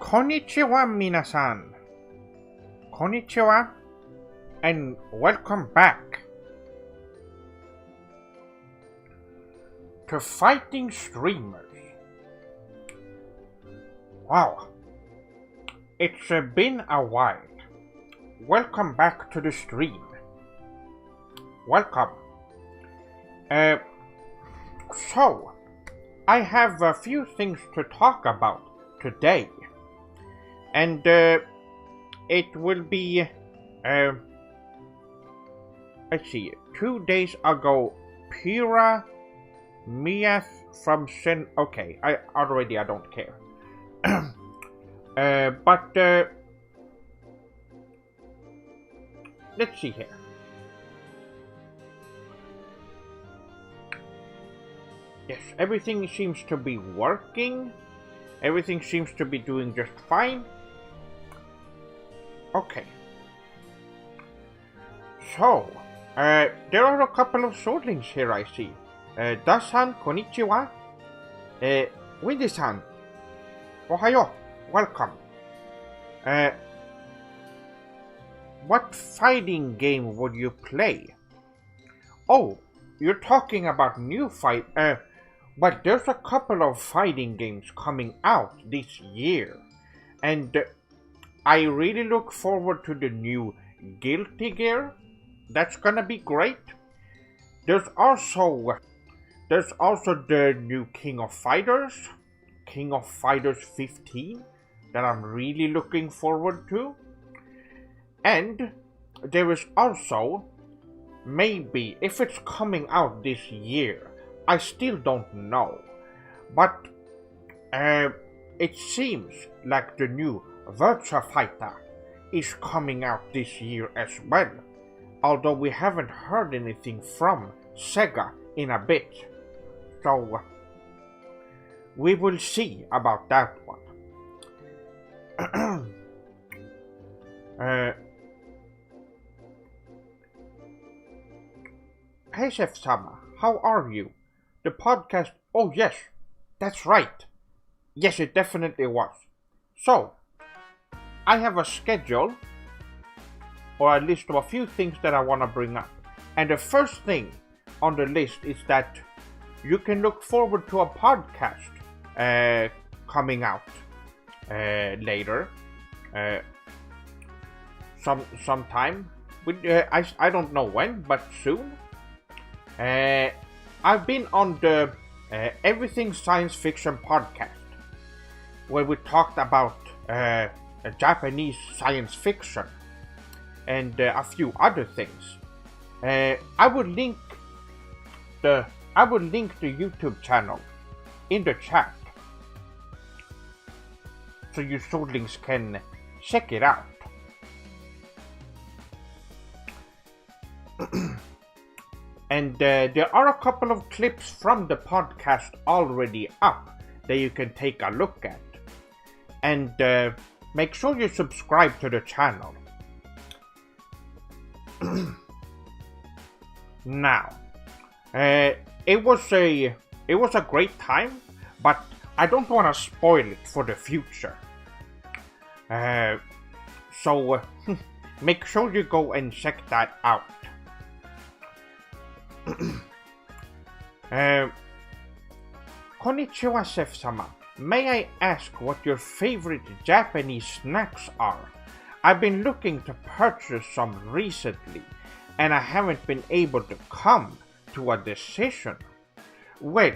Konnichiwa, minasan. Konnichiwa, and welcome back to Fighting Streamers. Wow, it's been a while. Welcome back to the stream. Welcome. So, I have a few things to talk about today. And it will be, let's see, 2 days ago, Pira Miath from Sin. Okay, I don't care. But let's see here. Yes, everything seems to be working. Everything seems to be doing just fine. Okay. So, there are a couple of swordlings here I see. Dasan, konnichiwa. Windy-san, ohayo, welcome. What fighting game would you play? Oh, you're talking about new fight. Well, there's a couple of fighting games coming out this year, and I really look forward to the new Guilty Gear. That's gonna be great. There's also the new King of Fighters 15, that I'm really looking forward to. And there is also, maybe, if it's coming out this year, I still don't know, but it seems like the new Virtua Fighter is coming out this year as well, although we haven't heard anything from Sega in a bit, so we will see about that one. Hey Chef-sama, how are you? The podcast, oh yes, that's right. Yes, it definitely was. So, I have a schedule, or a list of a few things that I want to bring up. And the first thing on the list is that you can look forward to a podcast coming out later, sometime. I don't know when, but soon. I've been on the Everything Science Fiction podcast, where we talked about Japanese science fiction and a few other things. I will link the YouTube channel in the chat, so you swordlings can check it out. And there are a couple of clips from the podcast already up that you can take a look at. And make sure you subscribe to the channel. Now, it was a great time, but I don't want to spoil it for the future. So make sure you go and check that out. Konnichiwa, Chef-sama. May I ask what your favorite Japanese snacks are? I've been looking to purchase some recently, and I haven't been able to come to a decision. Well,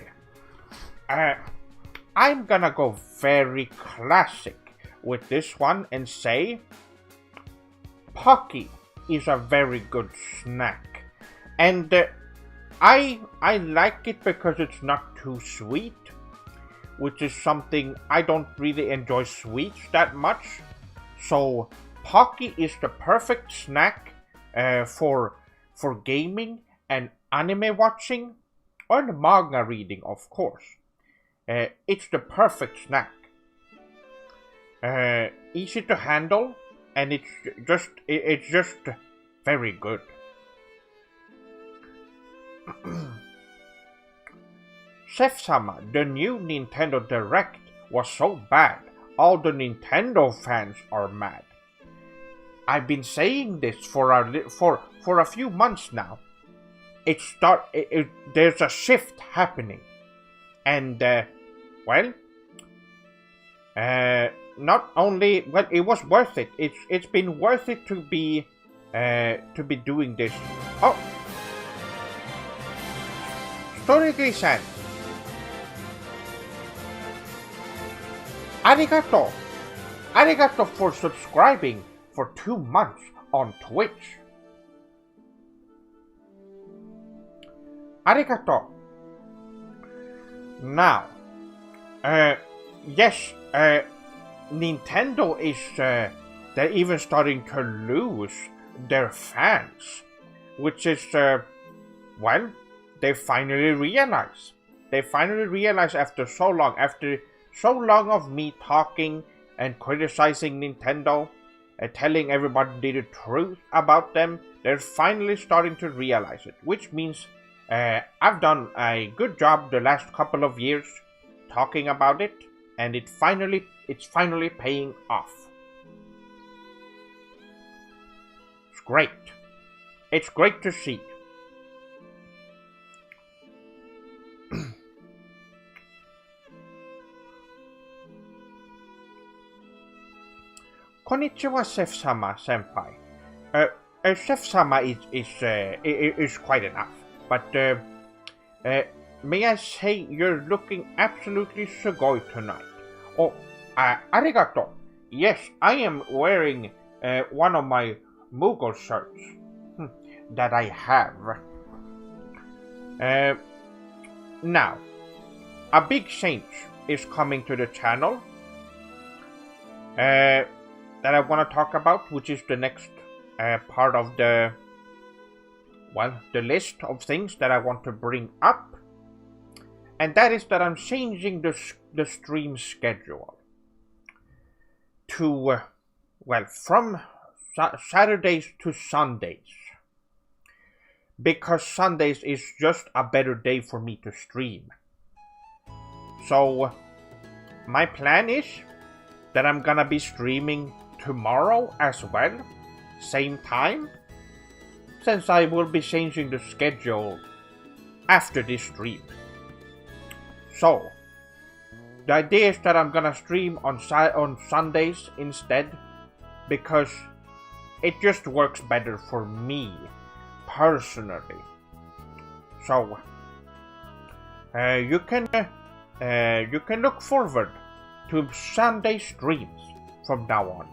I'm gonna go very classic with this one and say Pocky is a very good snack. And I like it because it's not too sweet, which is something I don't really enjoy sweets that much. So Pocky is the perfect snack for gaming and anime watching, and manga reading, of course. It's the perfect snack. Easy to handle, and it's just very good. Chef-sama, the new Nintendo Direct was so bad, all the Nintendo fans are mad. I've been saying this for a few months now. There's a shift happening, and not only it was worth it. It's been worth it to be doing this. Oh, Storigi-san, arigato for subscribing for 2 months on Twitch. Arigato. Now, yes, Nintendo is, they're even starting to lose their fans, which is, they finally realize after so long of me talking and criticizing Nintendo and telling everybody the truth about them, they're finally starting to realize it, which means I've done a good job the last couple of years talking about it, and it's finally paying off. It's great. It's great to see. Konnichiwa, Chef-sama senpai. Chef-sama is quite enough, but may I say you're looking absolutely sugoi tonight. Oh, arigato. Yes, I am wearing one of my Moogle shirts that I have. Now, a big change is coming to the channel that I want to talk about, which is the next part of the list of things that I want to bring up. And that is that I'm changing the stream schedule to, from Saturdays to Sundays. Because Sundays is just a better day for me to stream. So, my plan is that I'm gonna be streaming tomorrow as well, same time, since I will be changing the schedule after this stream. So, the idea is that I'm gonna stream on Sundays instead, because it just works better for me personally. So, you can look forward to Sunday streams from now on.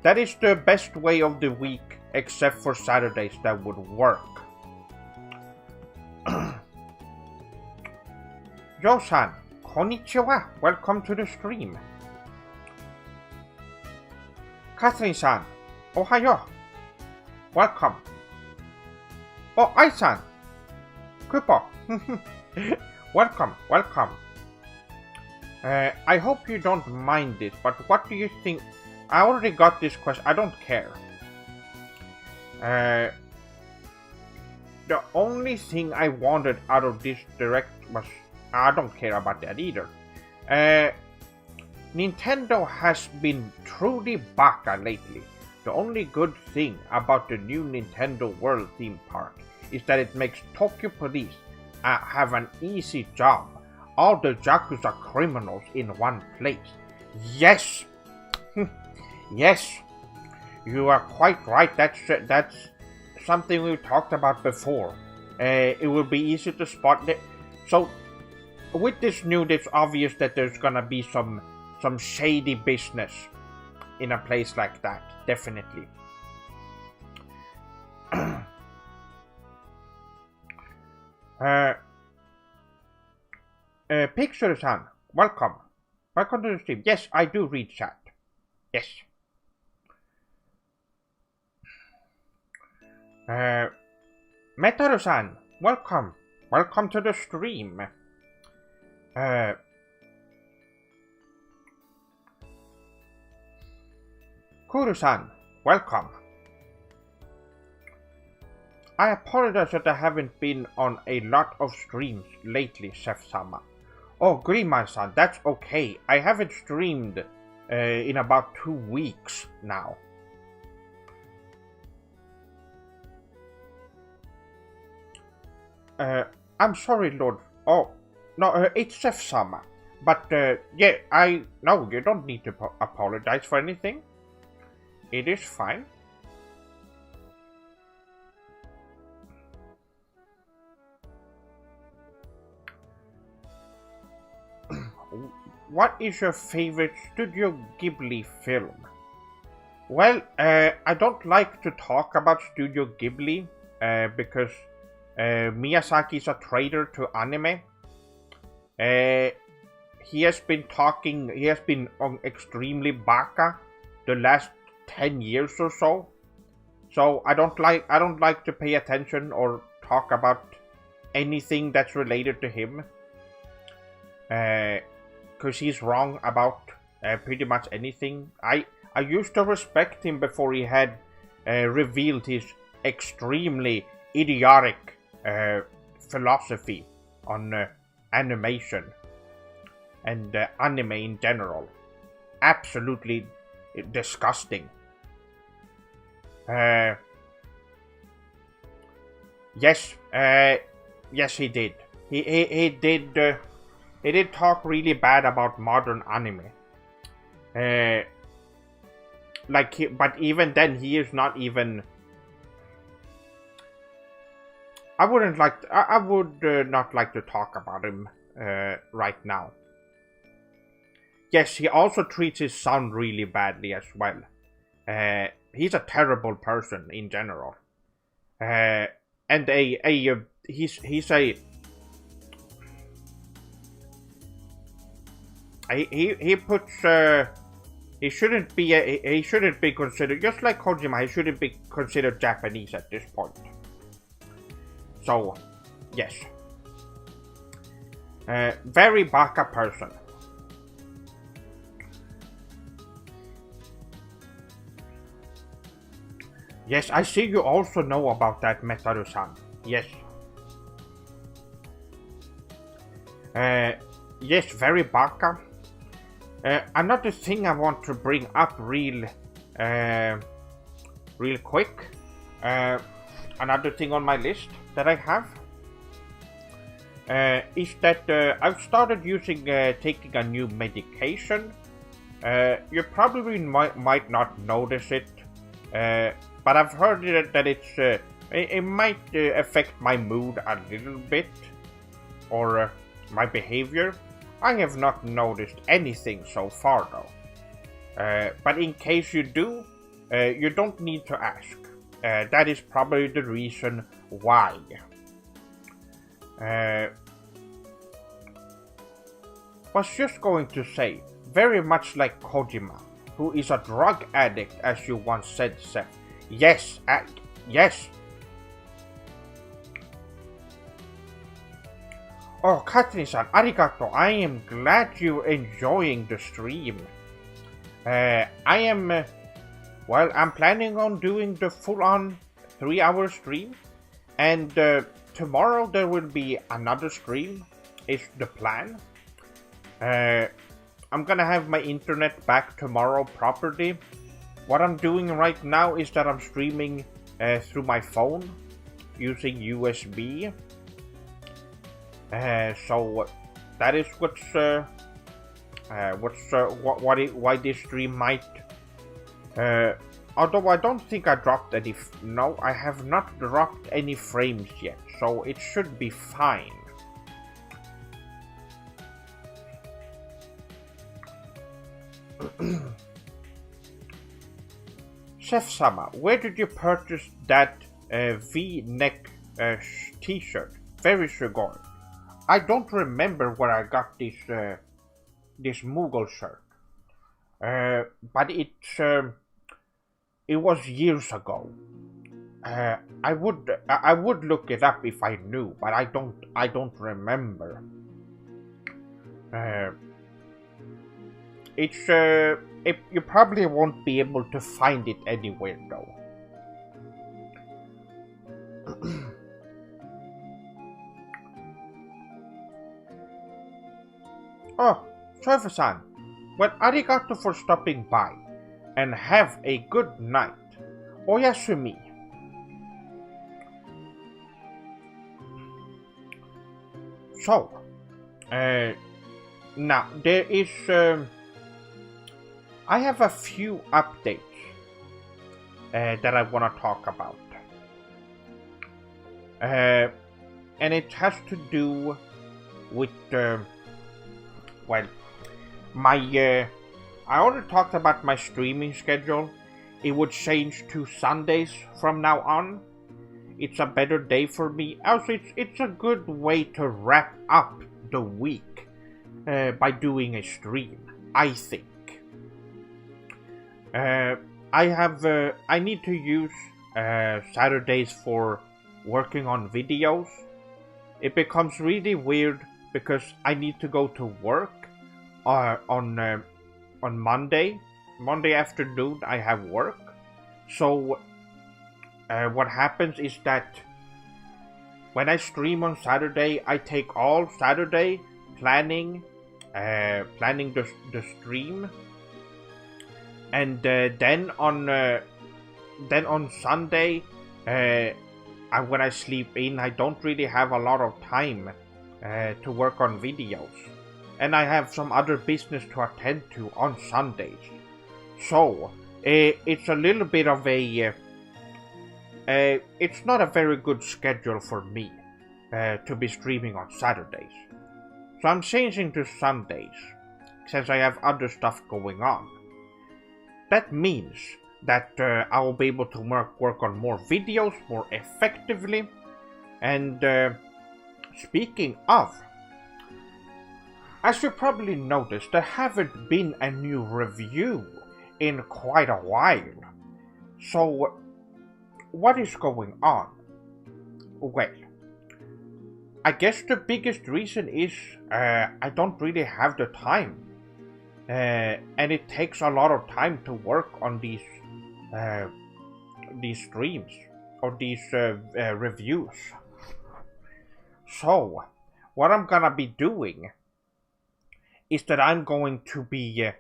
That is the best way of the week, except for Saturdays that would work. Yo-san, konnichiwa, welcome to the stream. Catherine-san, ohayo, welcome. Oh, Ai-san, Kupo, welcome. I hope you don't mind this, but what do you think? I already got this question. I don't care. The only thing I wanted out of this direct was... I don't care about that either. Nintendo has been truly baka lately. The only good thing about the new Nintendo World theme park is that it makes Tokyo Police have an easy job. All the Yakuza criminals in one place. Yes! Yes! You are quite right. That's something we've talked about before. It will be easy to spot it. So, with this news, it's obvious that there's gonna be some shady business in a place like that. Definitely. Picture-san, welcome. Welcome to the stream. Yes, I do read chat. Yes. Metaru-san, welcome. Welcome to the stream. Kuru-san, welcome. I apologize that I haven't been on a lot of streams lately, Chef-sama. Oh, Grima-san, that's okay. I haven't streamed in about 2 weeks now. I'm sorry, Lord. Oh, no, it's Chef-sama. But, yeah, no, you don't need to apologize for anything. It is fine. What is your favorite Studio Ghibli film? Well, I don't like to talk about Studio Ghibli because Miyazaki is a traitor to anime. He has been on extremely baka the last 10 years or so. So I don't like to pay attention or talk about anything that's related to him. Because he's wrong about pretty much anything. I used to respect him before he had revealed his extremely idiotic philosophy on animation and anime in general. Absolutely disgusting. Yes, he did. He did talk really bad about modern anime. But even then, he is not even. I would not like to talk about him right now. Yes, he also treats his son really badly as well. He's a terrible person in general. And he's a. He puts he shouldn't be considered, just like Kojima, he shouldn't be considered Japanese at this point. So yes, very baka person. Yes, I see you also know about that, Metaru-san. Yes. Yes, very baka. Another thing I want to bring up real quick. Another thing on my list that I have is that I've started taking a new medication. You probably might not notice it, but I've heard that it might affect my mood a little bit or my behavior. I have not noticed anything so far though. But in case you do, you don't need to ask. That is probably the reason why. Was just going to say, very much like Kojima, who is a drug addict, as you once said, Seth. Yes, yes. Oh, Katrin-san, arigato. I am glad you're enjoying the stream. I'm planning on doing the full-on 3-hour stream. And tomorrow there will be another stream, is the plan. I'm gonna have my internet back tomorrow properly. What I'm doing right now is that I'm streaming through my phone using USB. So that is why this stream might. Although I don't think I dropped any. No, I have not dropped any frames yet, so it should be fine. Chef-sama, where did you purchase that V-neck t-shirt? Very sugoi. I don't remember where I got this Mughal shirt, but it was years ago. I would look it up if I knew, but I don't remember. You probably won't be able to find it anywhere though. Choifa-san, well, arigato for stopping by, and have a good night. Oyasumi. So, now there is, I have a few updates that I want to talk about. And it has to do with, well, I already talked about my streaming schedule. It would change to Sundays from now on. It's a better day for me. Also, it's a good way to wrap up the week by doing a stream, I think. I need to use Saturdays for working on videos. It becomes really weird because I need to go to work on Monday. Monday afternoon I have work. So what happens is that when I stream on Saturday, I take all Saturday planning the stream, and then on Sunday, when I sleep in, I don't really have a lot of time to work on videos, and I have some other business to attend to on Sundays. So it's a little bit of a it's not a very good schedule for me to be streaming on Saturdays. So I'm changing to Sundays since I have other stuff going on. That means that I will be able to work on more videos more effectively. And speaking of, as you probably noticed, there haven't been a new review in quite a while. So what is going on? Well, I guess the biggest reason is I don't really have the time. And it takes a lot of time to work on these streams or these reviews. So, what I'm gonna be doing is that I'm going to be,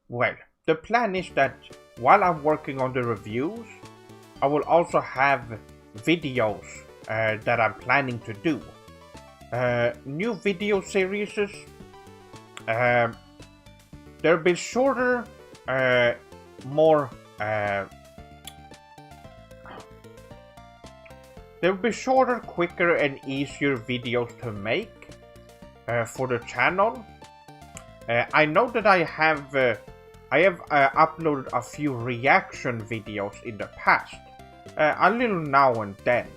well, the plan is that while I'm working on the reviews, I will also have videos that I'm planning to do. New video series. They'll be shorter, more. They'll be shorter, quicker, and easier videos to make for the channel. I know that I have uploaded a few reaction videos in the past, a little now and then.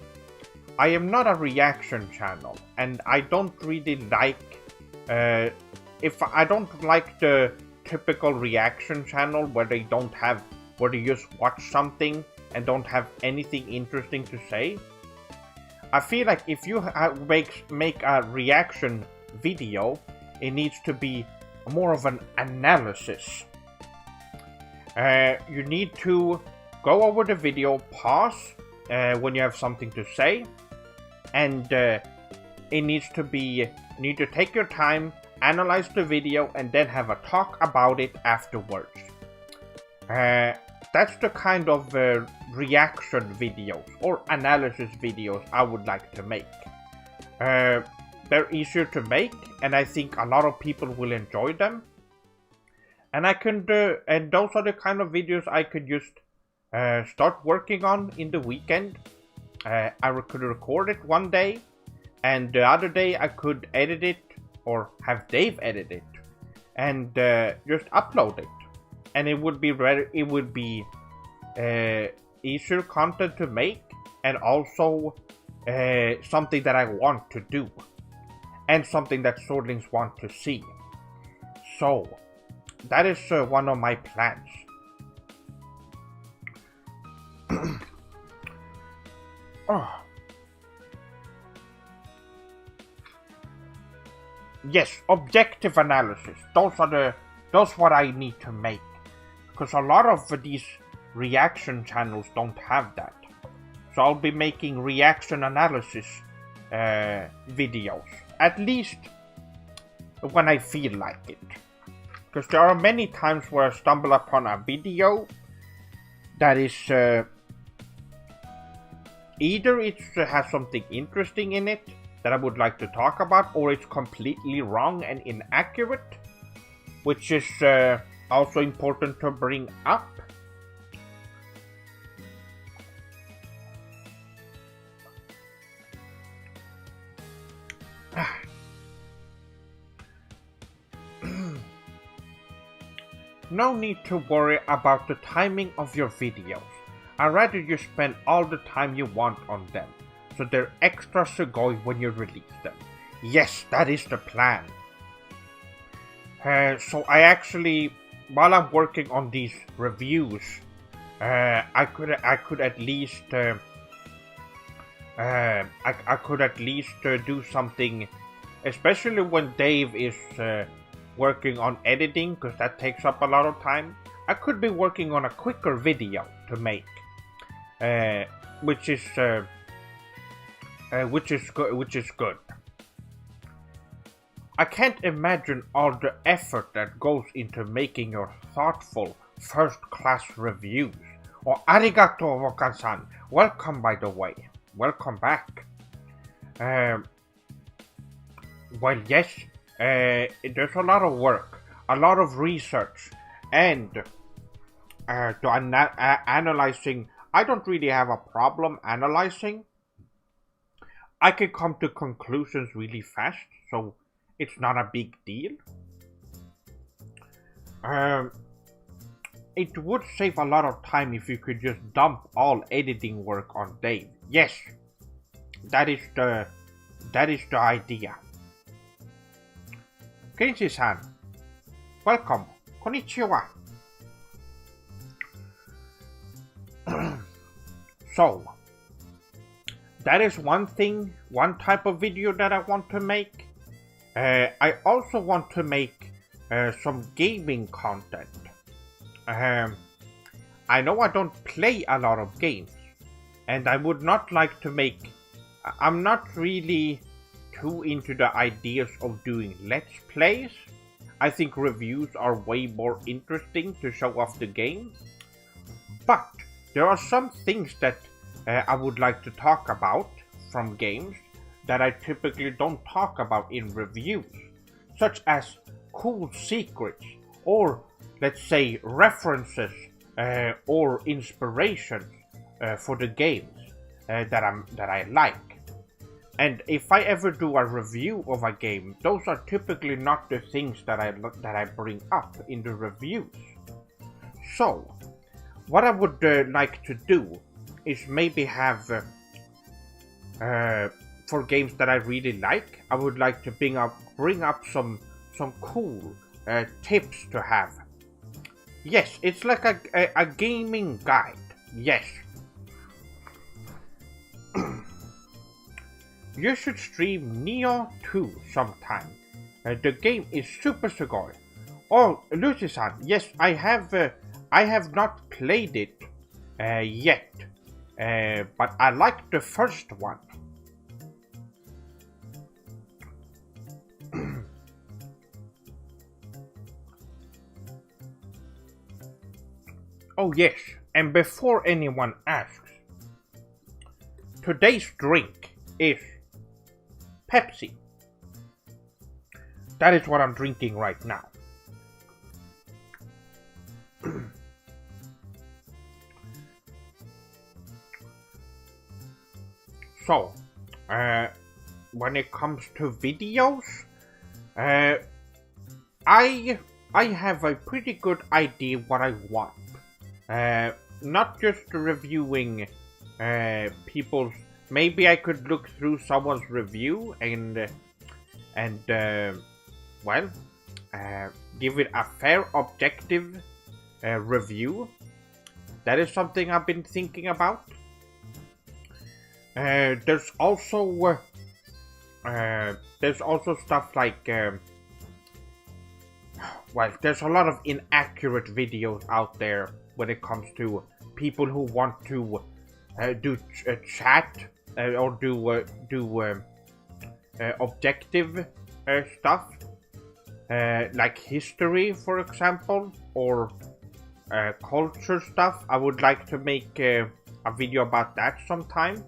I am not a reaction channel, and I don't really like. If I don't like the typical reaction channel where they just watch something and don't have anything interesting to say. I feel like if you make a reaction video, it needs to be more of an analysis. You need to go over the video, pause when you have something to say, and it needs to take your time, analyze the video, and then have a talk about it afterwards. That's the kind of reaction videos or analysis videos I would like to make. They're easier to make, and I think a lot of people will enjoy them. And and those are the kind of videos I could just start working on in the weekend. I could record it one day, and the other day I could edit it or have Dave edit it, and just upload it. And it would be easier content to make, and also something that I want to do, and something that Swordlings want to see. So that is one of my plans. Oh. Yes, objective analysis. Those what I need to make. Because a lot of these reaction channels don't have that. So I'll be making reaction analysis videos. At least when I feel like it. Because there are many times where I stumble upon a video that is either it has something interesting in it that I would like to talk about, or it's completely wrong and inaccurate, which is also important to bring up. No need to worry about the timing of your videos. I'd rather you spend all the time you want on them, so they're extra sugoi when you release them. Yes, that is the plan. So I actually, while I'm working on these reviews, I could at least do something, especially when Dave is working on editing, because that takes up a lot of time. I could be working on a quicker video to make, which is good. I can't imagine all the effort that goes into making your thoughtful first-class reviews. Oh, arigato, Wokan-san. Welcome, by the way. Welcome back. Well, yes, there's a lot of work, a lot of research, and analyzing. I don't really have a problem analyzing. I can come to conclusions really fast, so it's not a big deal. It would save a lot of time if you could just dump all editing work on Dave. Yes, that is the idea. Kenshi-san, welcome. Konnichiwa. So, that is one type of video that I want to make. I also want to make some gaming content. I know I don't play a lot of games, and I would not like to make. I'm not really too into the ideas of doing let's plays. I think reviews are way more interesting to show off the game. But there are some things that I would like to talk about from games that I typically don't talk about in reviews, such as cool secrets, or let's say references or inspirations for the games that I like. And if I ever do a review of a game, those are typically not the things that I bring up in the reviews. So, what I would like to do is maybe have for games that I really like, I would like to bring up some cool tips to have. Yes, it's like a gaming guide. Yes. You should stream Neo 2 sometime. The game is super sugoi. Oh, Lucy-san, yes, I have not played it yet, but I like the first one. Oh yes, and before anyone asks, today's drink is Pepsi. That is what I'm drinking right now. So, when it comes to videos, I have a pretty good idea what I want. Not just reviewing people's. Maybe I could look through someone's review and give it a fair, objective review. That is something I've been thinking about. There's also stuff like there's a lot of inaccurate videos out there when it comes to people who want to do chat or do objective stuff. like history, for example, or culture stuff. I would like to make a video about that sometime.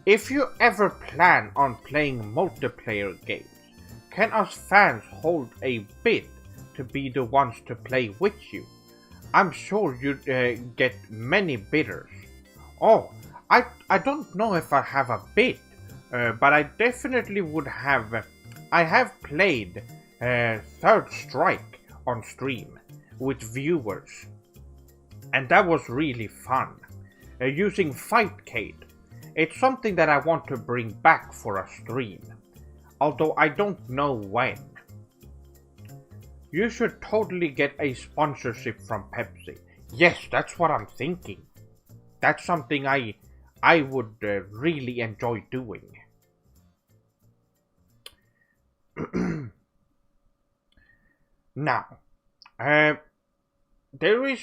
If you ever plan on playing multiplayer games, can us fans hold a bid to be the ones to play with you? I'm sure you'd get many bidders. Oh, I don't know if I have a bid, but I definitely would have. I have played Third Strike on stream with viewers, and that was really fun. Using Fightcade. It's something that I want to bring back for a stream, although I don't know when. You should totally get a sponsorship from Pepsi. Yes, that's what I'm thinking. That's something I would really enjoy doing. Now, there is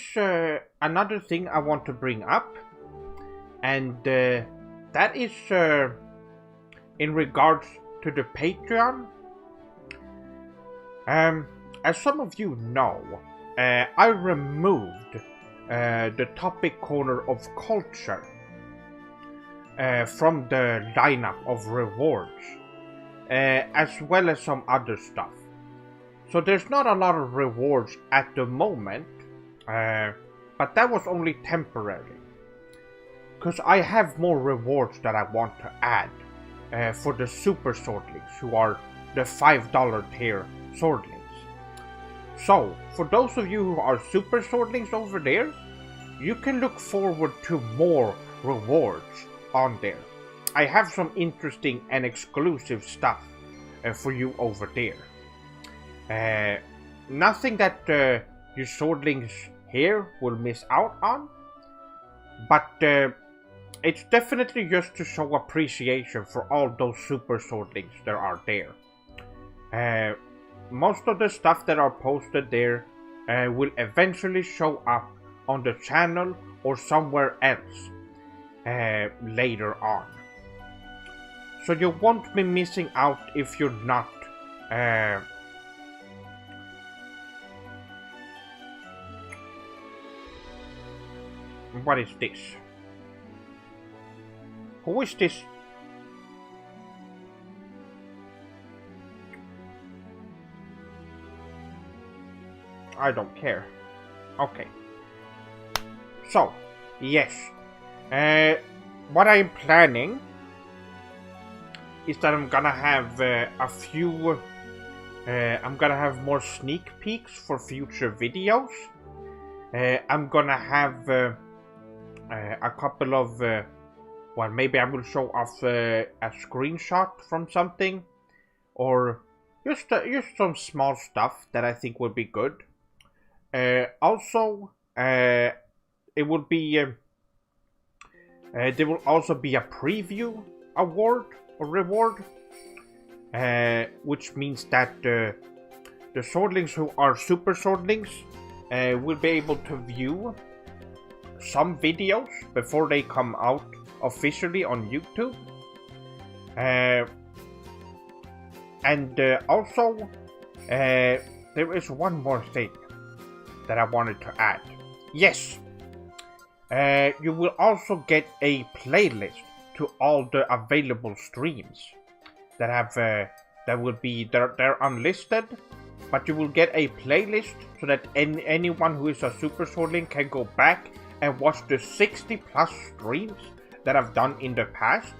another thing I want to bring up, and that is in regards to the Patreon. As some of you know, I removed the topic corner of culture from the lineup of rewards, as well as some other stuff. So there's not a lot of rewards at the moment, but that was only temporary. Because I have more rewards that I want to add for the super swordlings, who are the $5 tier swordlings. So, for those of you who are super swordlings over there, you can look forward to more rewards on there. I have some interesting and exclusive stuff for you over there. Nothing that you swordlings here will miss out on, but it's definitely just to show appreciation for all those super swordlings that are there. Most of the stuff that are posted there will eventually show up on the channel or somewhere else later on. So you won't be missing out if you're not what is this? Who is this? I don't care. Okay. So, yes. What I'm planning is that I'm gonna have a few... I'm gonna have more sneak peeks for future videos. I'm gonna have a couple of... well, maybe I will show off a screenshot from something. Or just some small stuff that I think will be good. Also, it will be... there will also be a preview award or reward. Which means that the swordlings who are super swordlings will be able to view some videos before they come out officially on YouTube. And also, there is one more thing that I wanted to add. Yes, you will also get a playlist to all the available streams that have that will be they're unlisted, but you will get a playlist so that anyone who is a super swordling can go back and watch the 60 plus streams that I've done in the past.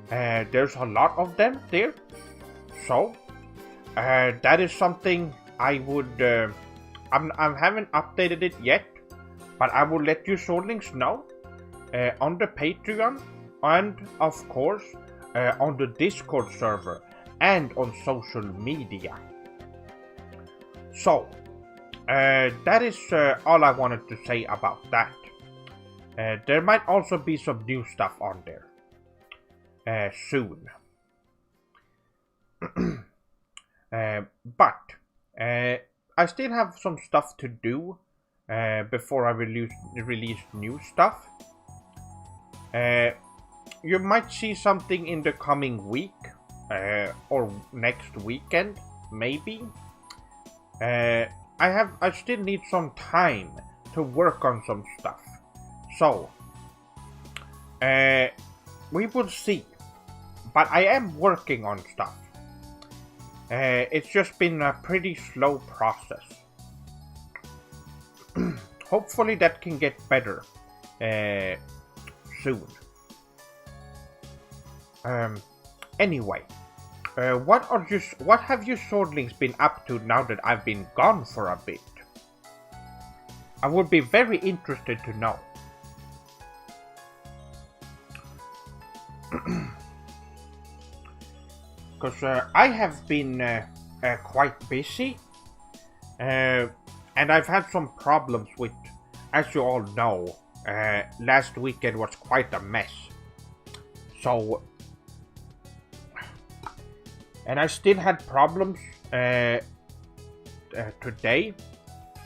There's a lot of them there, so that is something I would I haven't updated it yet, but I will let you swordlings know on the Patreon, and of course on the Discord server and on social media. So that is all I wanted to say about that. There might also be some new stuff on there soon. But I still have some stuff to do before I release new stuff. you might see something in the coming week, or next weekend, maybe. I still need some time to work on some stuff, so we will see. But I am working on stuff. It's just been a pretty slow process. Hopefully that can get better soon. Anyway, what have you swordlings been up to now that I've been gone for a bit? I would be very interested to know. Because I have been quite busy, and I've had some problems with, as you all know, last weekend was quite a mess. So, and I still had problems today,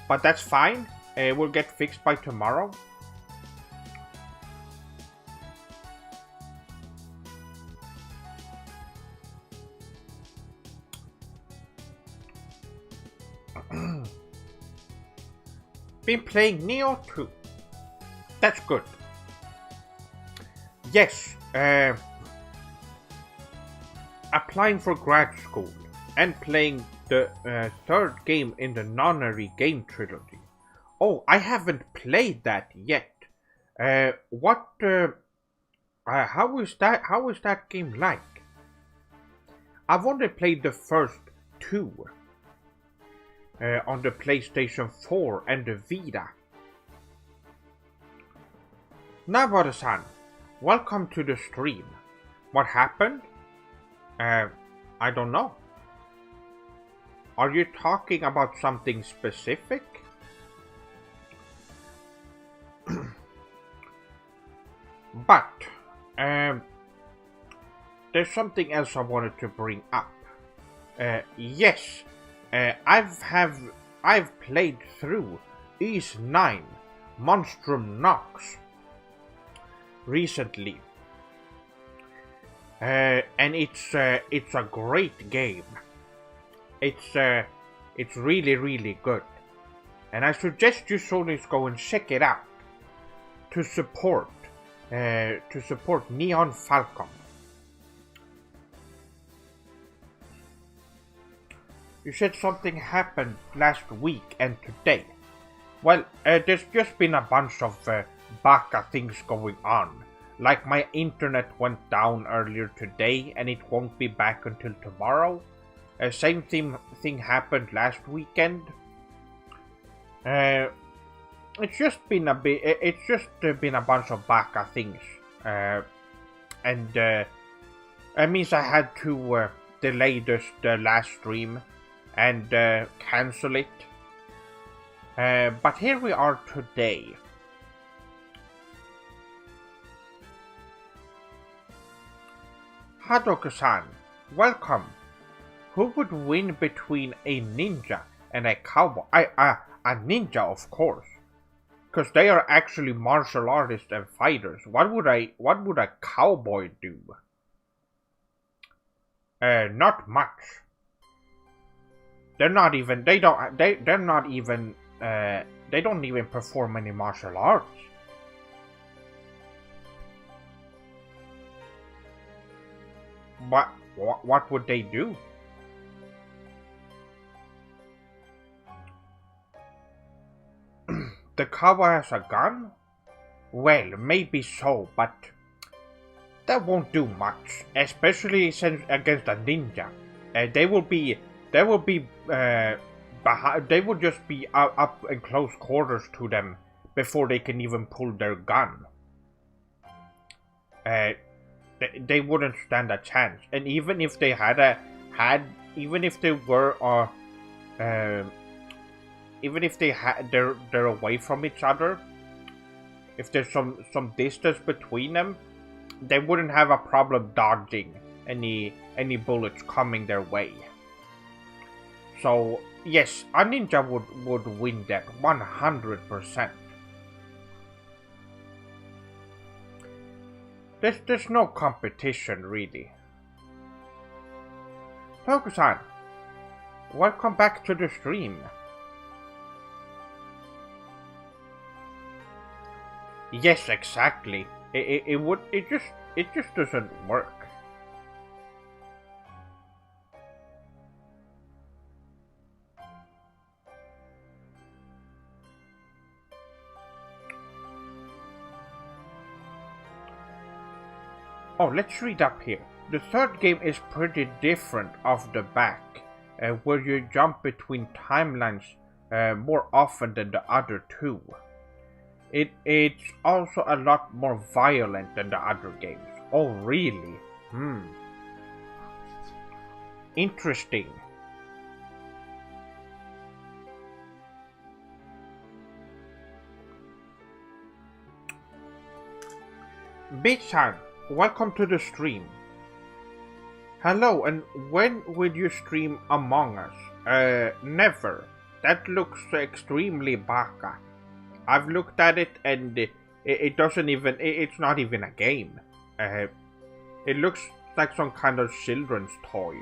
but that's fine. We'll get fixed by tomorrow. Been playing Neo 2. That's good. Yes, applying for grad school and playing the third game in the Nonary game trilogy. Oh, I haven't played that yet. How is that game like? I've only played the first two. On the PlayStation 4 and the Vita. Nabara-san, welcome to the stream. What happened? I don't know. Are you talking about something specific? But, there's something else I wanted to bring up. Yes. I've played through Ys 9 Monstrum Nox recently, and it's a great game. It's really good, and I suggest you soldiers go and check it out to support Neon Falcon. You said something happened last week and today. Well, there's just been a bunch of baka things going on. Like my internet went down earlier today and it won't be back until tomorrow. Same thing happened last weekend. It's just been a bunch of baka things. And it means I had to delay the last stream and cancel it. But here we are today. Hadoku-san, welcome. Who would win between a ninja and a cowboy? A ninja, of course. Because they are actually martial artists and fighters. What would a cowboy do? Not much. They don't even perform any martial arts. But what would they do? The cowboy has a gun? Well, maybe so, but that won't do much, especially since against a ninja. They will just be up in close quarters to them before they can even pull their gun. They wouldn't stand a chance, and even if they they're away from each other, if there's some distance between them, they wouldn't have a problem dodging any bullets coming their way. So yes, a ninja would win that 100%. There's no competition, really. Toku-san, welcome back to the stream. Yes, exactly. It just doesn't work. Oh, let's read up here. The third game is pretty different off the back, where you jump between timelines more often than the other two. It's also a lot more violent than the other games. Oh, really? Interesting. Big-san, welcome to the stream. Hello, and when will you stream Among Us? Never. That looks extremely baka. I've looked at it and it doesn't even, it's not even a game. It looks like some kind of children's toy.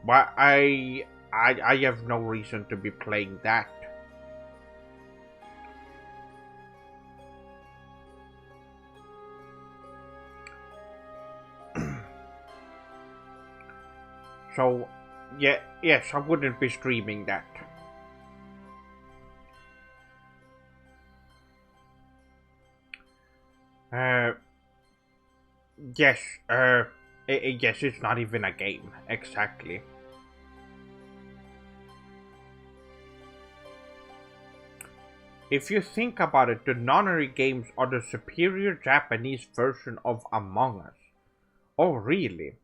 But I have no reason to be playing that. So, yes, I wouldn't be streaming that. Yes, yes, it's not even a game, exactly. If you think about it, the Nonary games are the superior Japanese version of Among Us. Oh, really?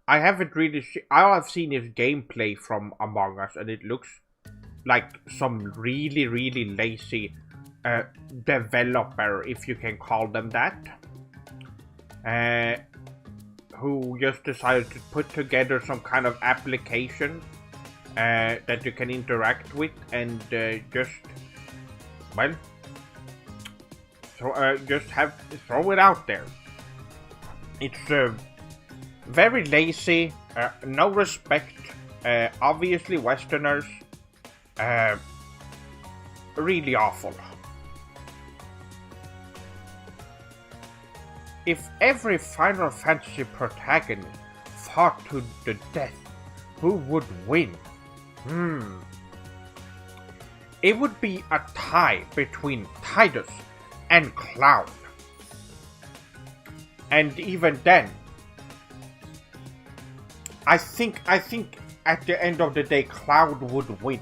I haven't really all I've seen is gameplay from Among Us, and it looks like some really, really lazy developer, if you can call them that, who just decided to put together some kind of application that you can interact with and just, well, just throw it out there. It's very lazy, no respect, obviously Westerners, really awful. If every Final Fantasy protagonist fought to the death, who would win? It would be a tie between Tidus and Cloud. And even then, I think at the end of the day, Cloud would win.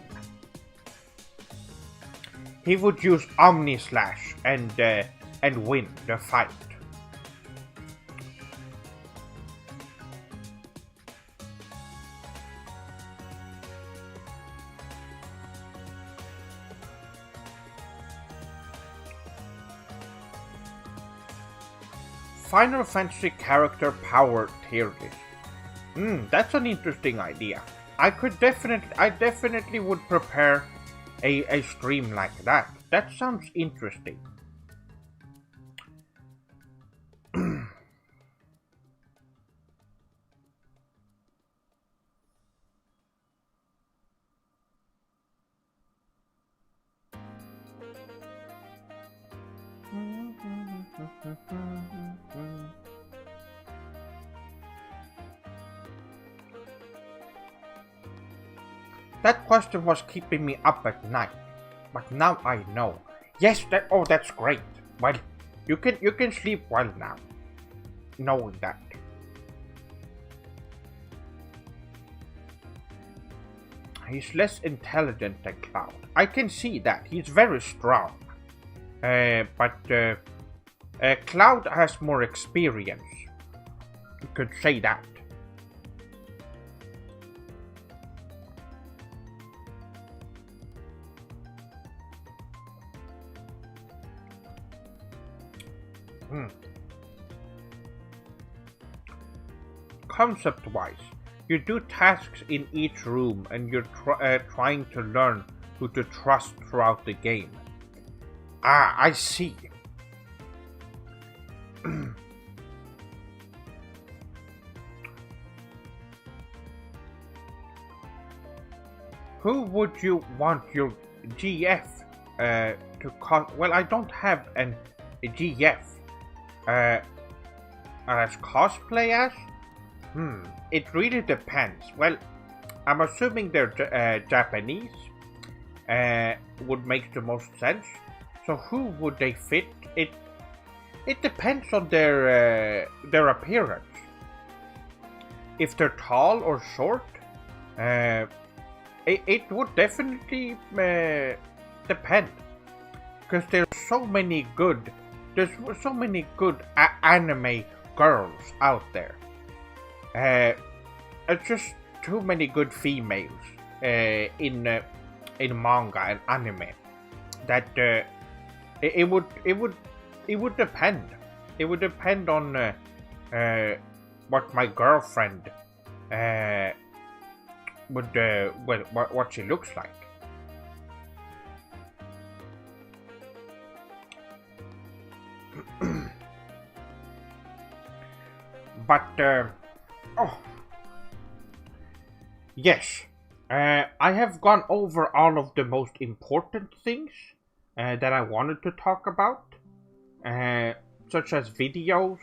He would use Omni Slash and win the fight. Final Fantasy character power tier list. That's an interesting idea. I definitely would prepare a stream like that. That sounds interesting. That question was keeping me up at night, but now I know. Yes, that's great. Well, you can sleep well now, knowing that. He's less intelligent than Cloud. I can see that. He's very strong. But Cloud has more experience. You could say that. Concept-wise, you do tasks in each room and you're trying to learn who to trust throughout the game. Ah, I see. who would you want your GF to well, I don't have a GF as cosplay as? It really depends. Well, I'm assuming they're Japanese. Would make the most sense. So who would they fit? It depends on their appearance. If they're tall or short, it would definitely depend. Because there's so many good anime girls out there. It's just too many good females in manga and anime that it would depend. It would depend on what my girlfriend what she looks like. But yes, I have gone over all of the most important things that I wanted to talk about, such as videos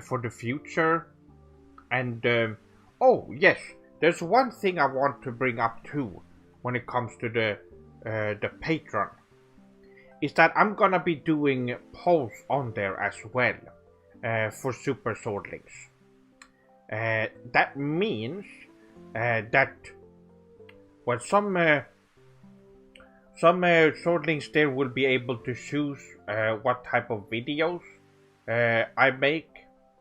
for the future, and oh yes, there's one thing I want to bring up too when it comes to the Patreon, is that I'm gonna be doing polls on there as well for Super Swordlings. That means that well, some Swordlings there will be able to choose what type of videos I make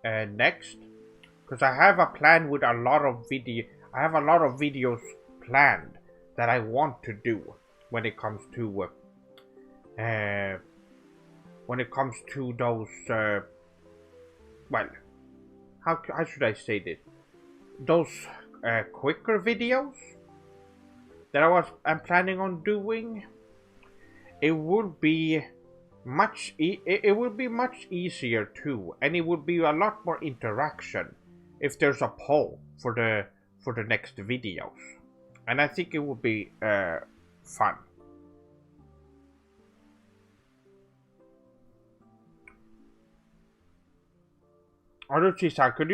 next, because I have a plan with a lot of videos planned that I want to do when it comes to those well, how should I say this? Those quicker videos that I'm planning on doing. It will be much easier too, and it will be a lot more interaction if there's a poll for the next videos, and I think it will be fun. Aruchi-san, could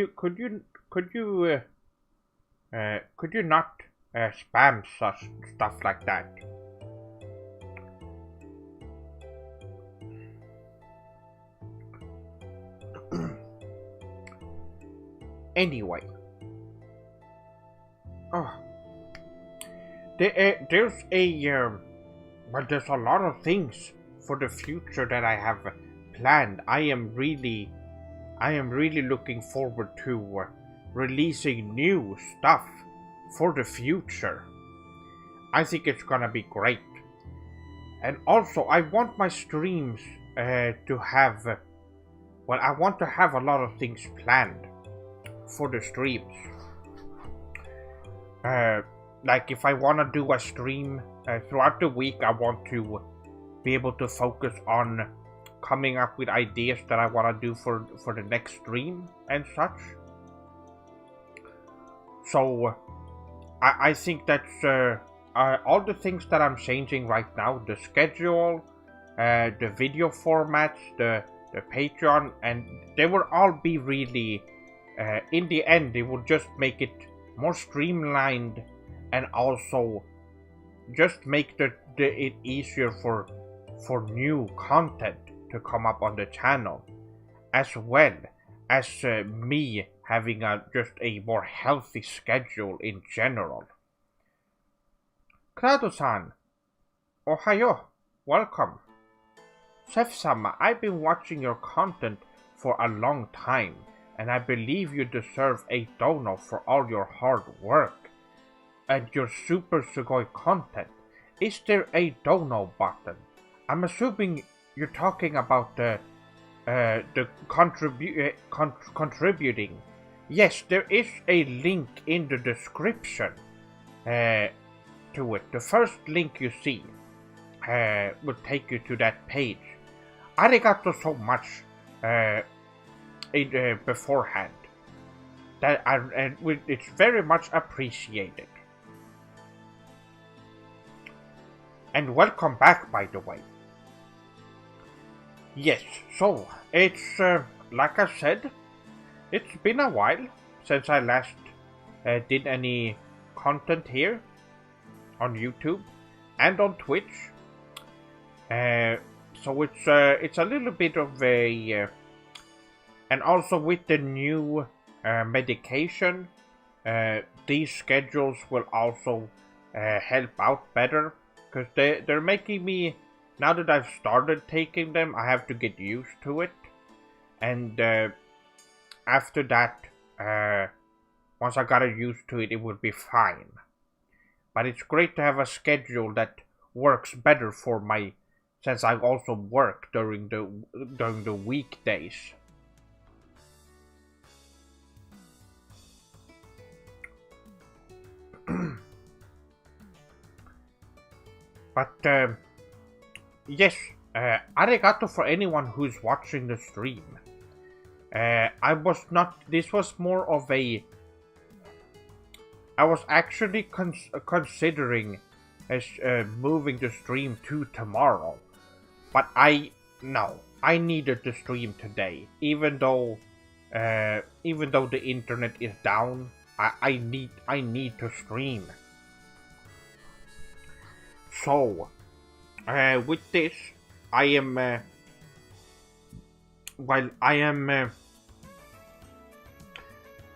you not spam such stuff like that? Anyway, there's a lot of things for the future that I have planned. I am really looking forward to releasing new stuff for the future. I think it's gonna be great. And also, I want my streams to have, well, I want to have a lot of things planned for the streams. Like if I want to do a stream throughout the week, I want to be able to focus on coming up with ideas that I want to do for the next stream and such. So I think that's all the things that I'm changing right now: the schedule, the video formats, the Patreon, and they will all be really in the end it will just make it more streamlined, and also just make it easier for new content to come up on the channel, as well as me having just a more healthy schedule in general. Krado-san, ohayo, welcome. Chef-sama, I've been watching your content for a long time, and I believe you deserve a dono for all your hard work and your super sugoi content. Is there a dono button? I'm assuming you're talking about the contributing. Yes, there is a link in the description to it. The first link you see will take you to that page. Arigato so much beforehand. It's very much appreciated. And welcome back, by the way. Yes, so it's like I said, it's been a while since I last did any content here on YouTube and on Twitch. So it's a little bit of a and also with the new medication, these schedules will also help out better, because they're making me, now that I've started taking them, I have to get used to it, and after that, once I got used to it, it will be fine. But it's great to have a schedule that works better for my, since I also work during the weekdays. But yes, arigato for anyone who's watching the stream. I was not. This was more of a. I was actually considering moving the stream to tomorrow, but I needed the stream today. Even though the internet is down, I need to stream. So, with this, I am.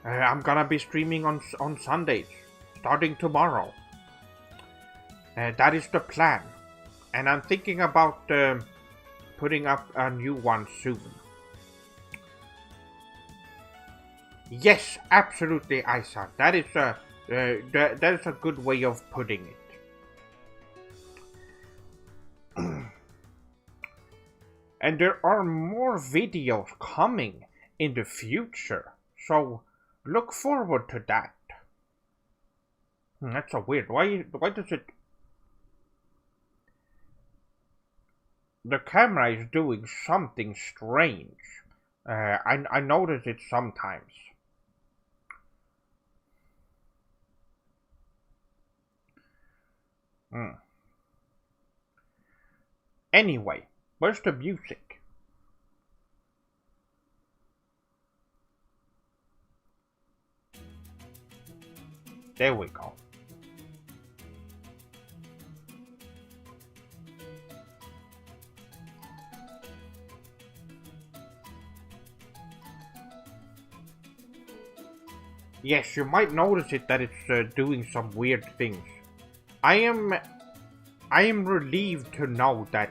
I'm gonna be streaming on Sundays, starting tomorrow. That is the plan, and I'm thinking about putting up a new one soon. Yes, absolutely, Isa. That is a good way of putting it. And there are more videos coming in the future, so look forward to that. That's so weird. Why does it... The camera is doing something strange. I notice it sometimes. Anyway, where's the music? There we go. Yes, you might notice it that it's doing some weird things. I am relieved to know that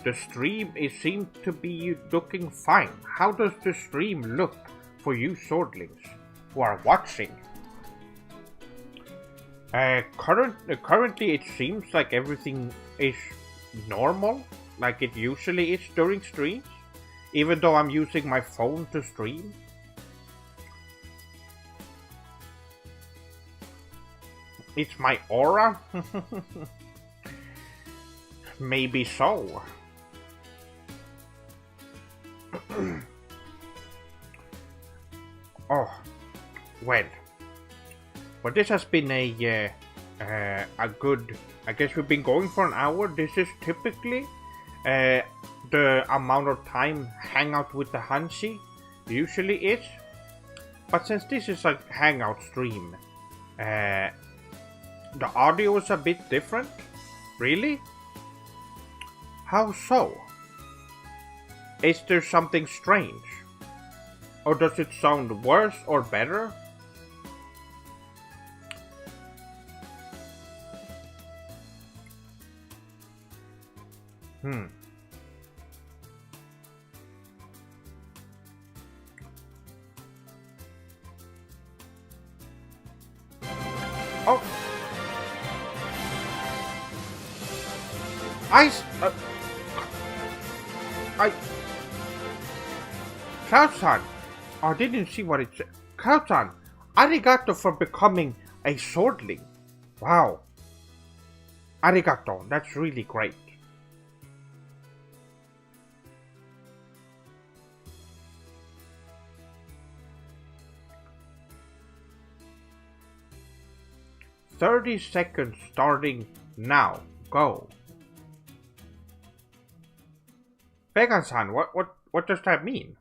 the stream seems to be looking fine. How does the stream look for you swordlings who are watching? Currently it seems like everything is normal, like it usually is during streams, even though I'm using my phone to stream. It's my aura? Maybe so. Oh, well. But this has been a good... I guess we've been going for an hour. This is typically the amount of time Hangout with the Hanshi usually is. But since this is a Hangout stream, the audio is a bit different. Really? How so? Is there something strange? Or does it sound worse or better? Oh! Cloud-san! I didn't see what it said. Cloud-san! Arigato for becoming a swordling. Wow. Arigato, that's really great. "30 seconds starting now. Go." Vegan-san, what does that mean?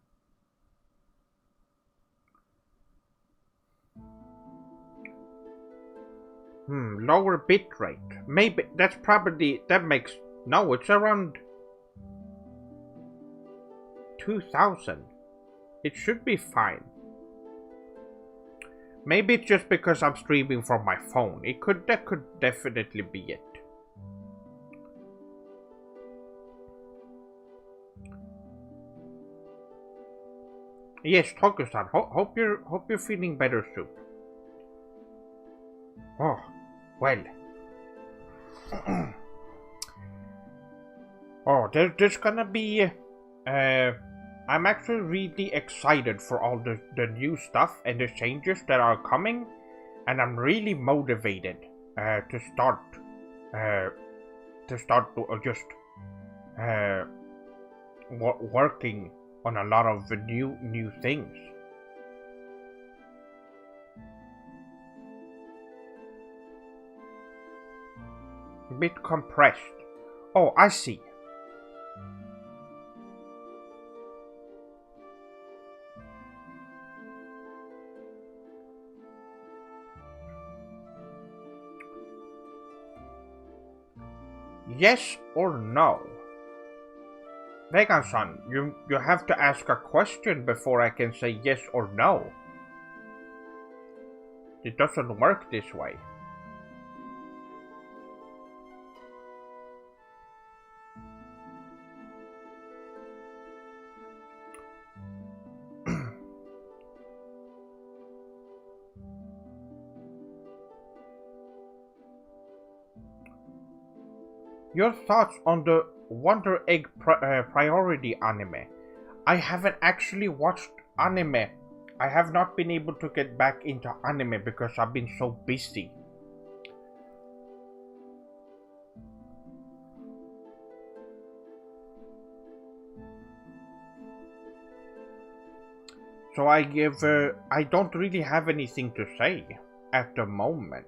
Lower bitrate. Maybe that's probably that makes no. It's around 2000. It should be fine. Maybe it's just because I'm streaming from my phone. That could definitely be it. Yes, Toku-san. Hope you're feeling better soon. Oh, well. Oh, there's gonna be. I'm actually really excited for all the new stuff and the changes that are coming, and I'm really motivated to start just working on a lot of new things. A bit compressed. Oh, I see. Yes or no? Vegan-san, you have to ask a question before I can say yes or no. It doesn't work this way. Your thoughts on the Wonder Egg Priority anime? I haven't actually watched anime. I have not been able to get back into anime because I've been so busy. So I don't really have anything to say at the moment.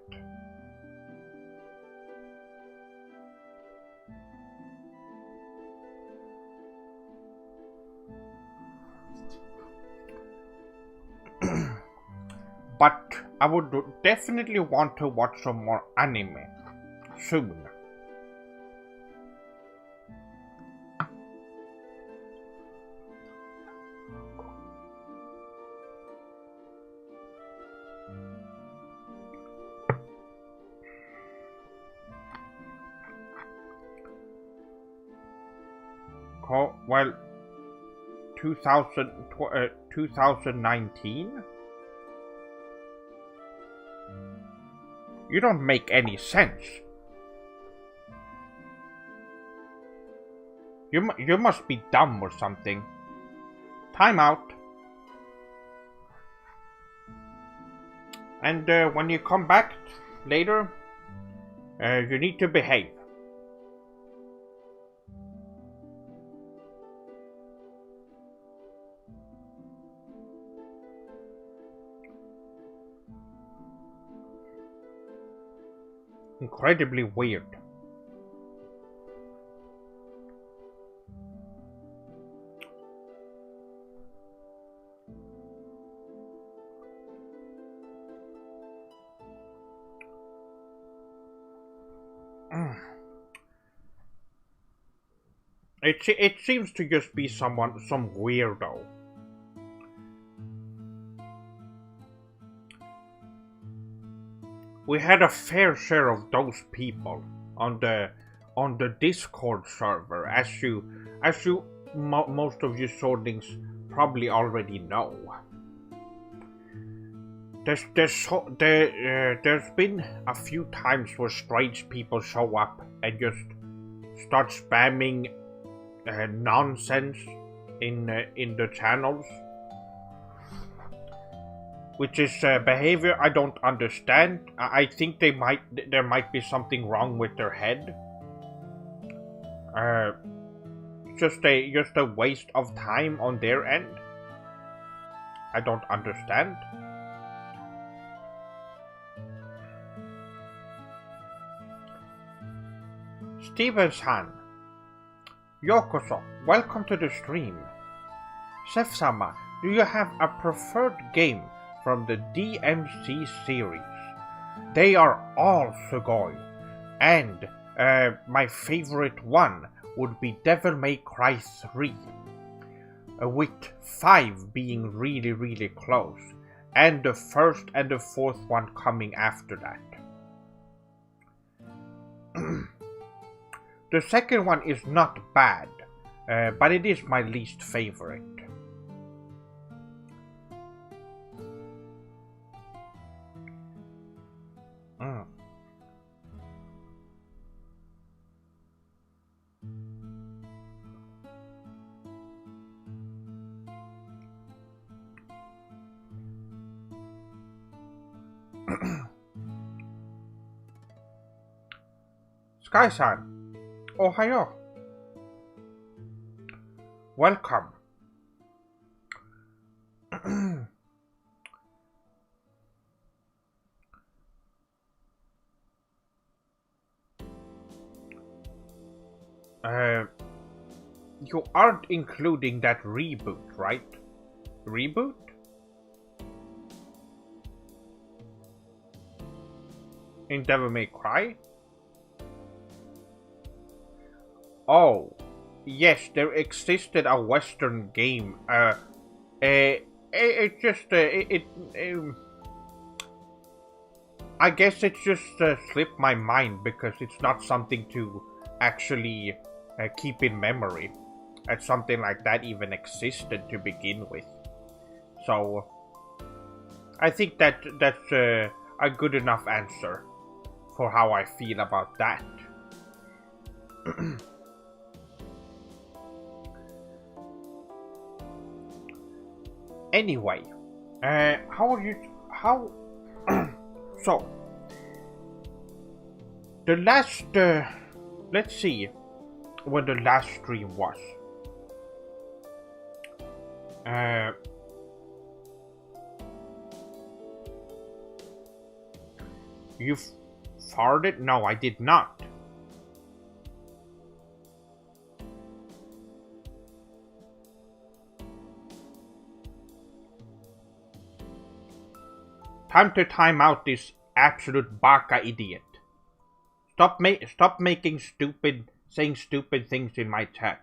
But I would definitely want to watch some more anime soon. Well, 2019? You don't make any sense. You must be dumb or something. Time out. And when you come back later, you need to behave. Incredibly weird. It seems to just be some weirdo. We had a fair share of those people on the Discord server, as most of you swordlings probably already know. There's been a few times where strange people show up and just start spamming nonsense in the channels, which is behavior I don't understand. I think there might be something wrong with their head. Just a waste of time on their end. I don't understand. Steven-san, Yokoso, welcome to the stream. Chef-sama, do you have a preferred game from the DMC series? They are all sugoi, and my favorite one would be Devil May Cry 3, with 5 being really close, and the first and the fourth one coming after that. The second one is not bad, but it is my least favorite. Sky-san, ohayo. Welcome. You aren't including that reboot, right? Reboot? In Devil May Cry? Oh, yes, there existed a Western game. It just, I guess it just slipped my mind because it's not something to actually keep in memory. That something like that even existed to begin with. So, I think that's a good enough answer for how I feel about that. Anyway, how are you? How? So, the last. Let's see when the last stream was. You farted? No, I did not. Time to time out this absolute baka idiot. Stop saying stupid things in my chat.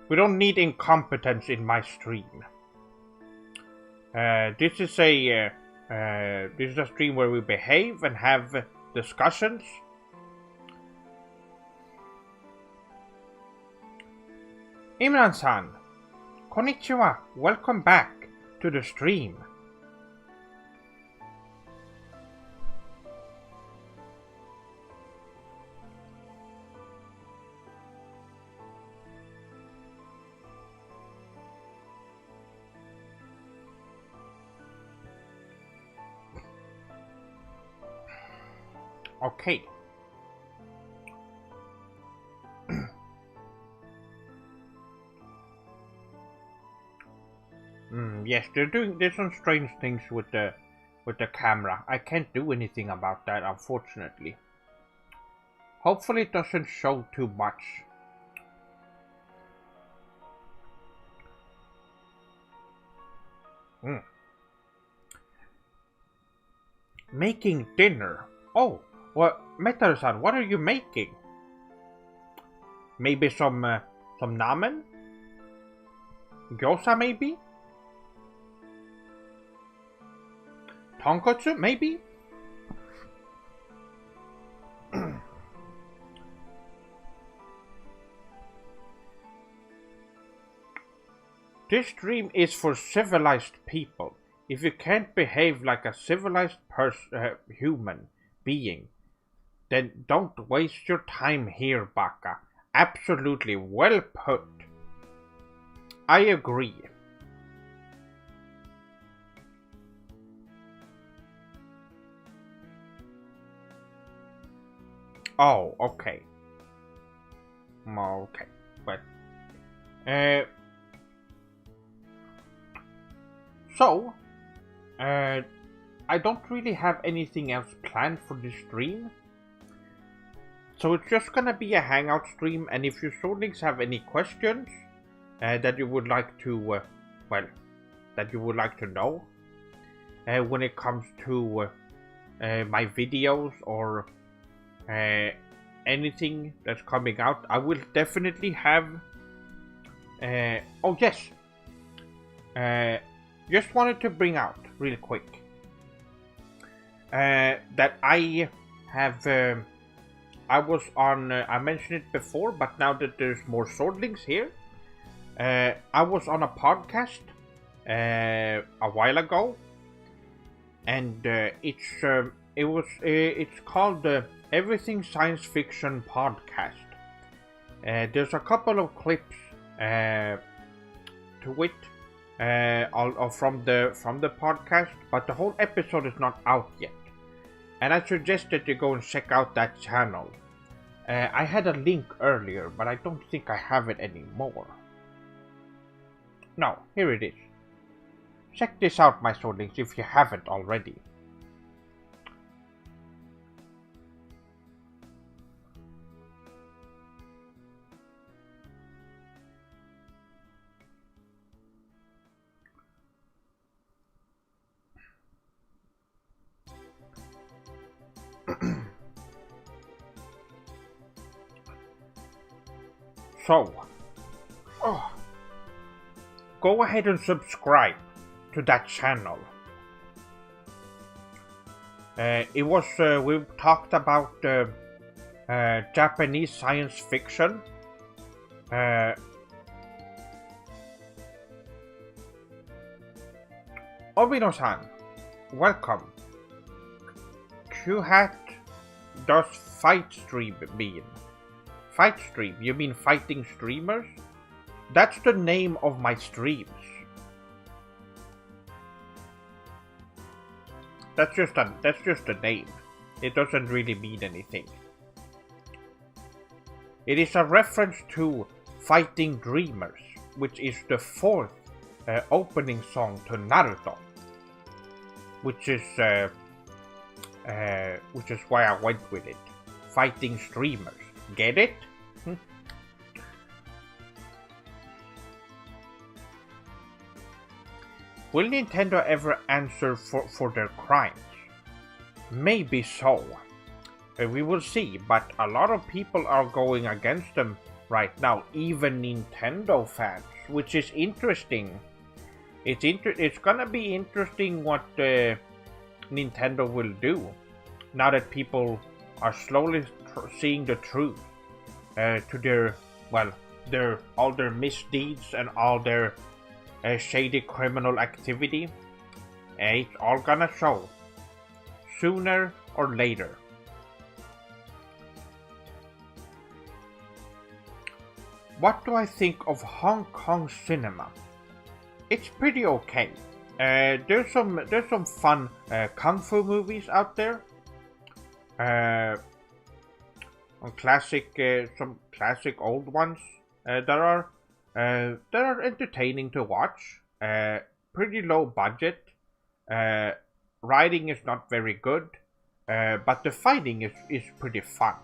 We don't need incompetence in my stream. This is a stream where we behave and have discussions. Imran-san, konnichiwa, welcome back to the stream. Okay. Yes, there's some strange things with the camera. I can't do anything about that, unfortunately. Hopefully it doesn't show too much. Making dinner. Oh, well, Metal-san, what are you making? Maybe some ramen? Gyoza, maybe? Tonkotsu, maybe? This stream is for civilized people. If you can't behave like a civilized human being, then don't waste your time here, Baka. Absolutely well put. I agree. Oh, okay. Okay, but so uh, I don't really have anything else planned for this stream. So it's just gonna be a hangout stream, and if you Swordlings have any questions that you would like to, that you would like to know when it comes to my videos or anything that's coming out, I will definitely have. Oh yes, just wanted to bring out real quick that I have. I was on. I mentioned it before, but now that there's more Swordlings here, I was on a podcast a while ago, and it's called Everything Science Fiction Podcast. There's a couple of clips to it all from the podcast, but the whole episode is not out yet. And I suggest that you go and check out that channel. I had a link earlier, but I don't think I have it anymore. No, here it is. Check this out, my Swordlings, if you haven't already. So, go ahead and subscribe to that channel. We talked about Japanese science fiction. Obino-san, welcome. Q-Hat does fight stream mean? Fight stream? You mean fighting streamers? That's the name of my streams. That's just a name. It doesn't really mean anything. It is a reference to Fighting Dreamers, which is the fourth opening song to Naruto, which is why I went with it. Fighting streamers. Get it? Will Nintendo ever answer for their crimes? Maybe so. We will see, but a lot of people are going against them right now, even Nintendo fans, which is interesting. It's gonna be interesting what Nintendo will do now that people are slowly seeing the truth to all their misdeeds and all their shady criminal activity. It's all gonna show sooner or later. What do I think of Hong Kong cinema? It's pretty okay. There's some fun kung fu movies out there. Some classic old ones that are entertaining to watch. Pretty low budget. Writing is not very good, but the fighting is pretty fun.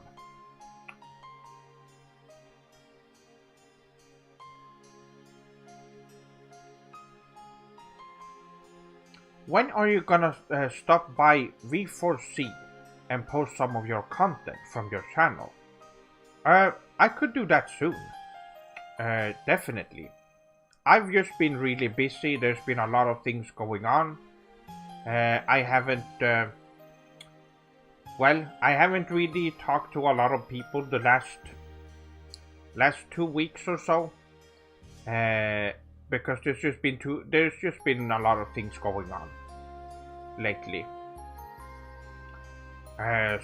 When are you gonna stop by V4C and post some of your content from your channel? I could do that soon. Definitely. I've just been really busy. There's been a lot of things going on. I haven't really talked to a lot of people the last 2 weeks or so. Because there's just been a lot of things going on lately.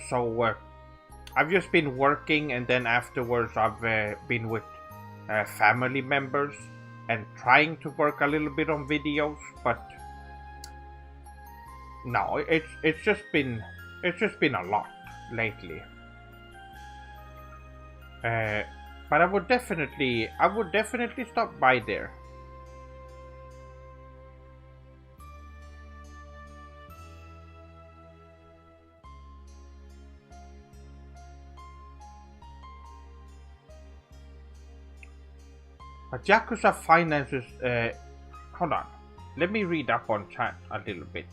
So I've just been working, and then afterwards I've been with family members and trying to work a little bit on videos, but no, it's just been a lot lately. But I would definitely stop by there. Yakuza finances. Hold on. Let me read up on chat a little bit.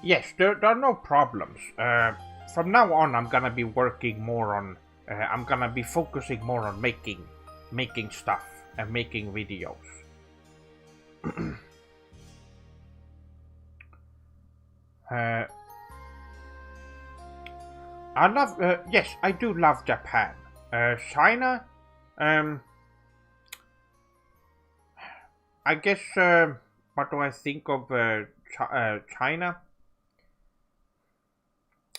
Yes, there are no problems. From now on, I'm gonna be working more on. I'm gonna be focusing more on making stuff and making videos. I love. Yes, I do love Japan. China. I guess. What do I think of China?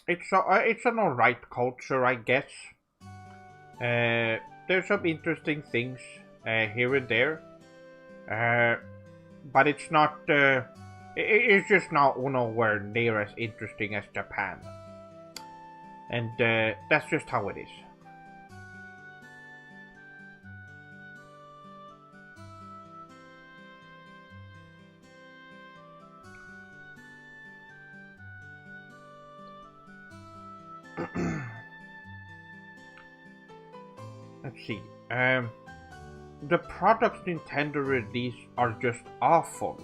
It's an alright culture, I guess. There's some interesting things here and there, but it's not. It's just not nowhere near as interesting as Japan, and that's just how it is. Let's see. The products Nintendo release are just awful.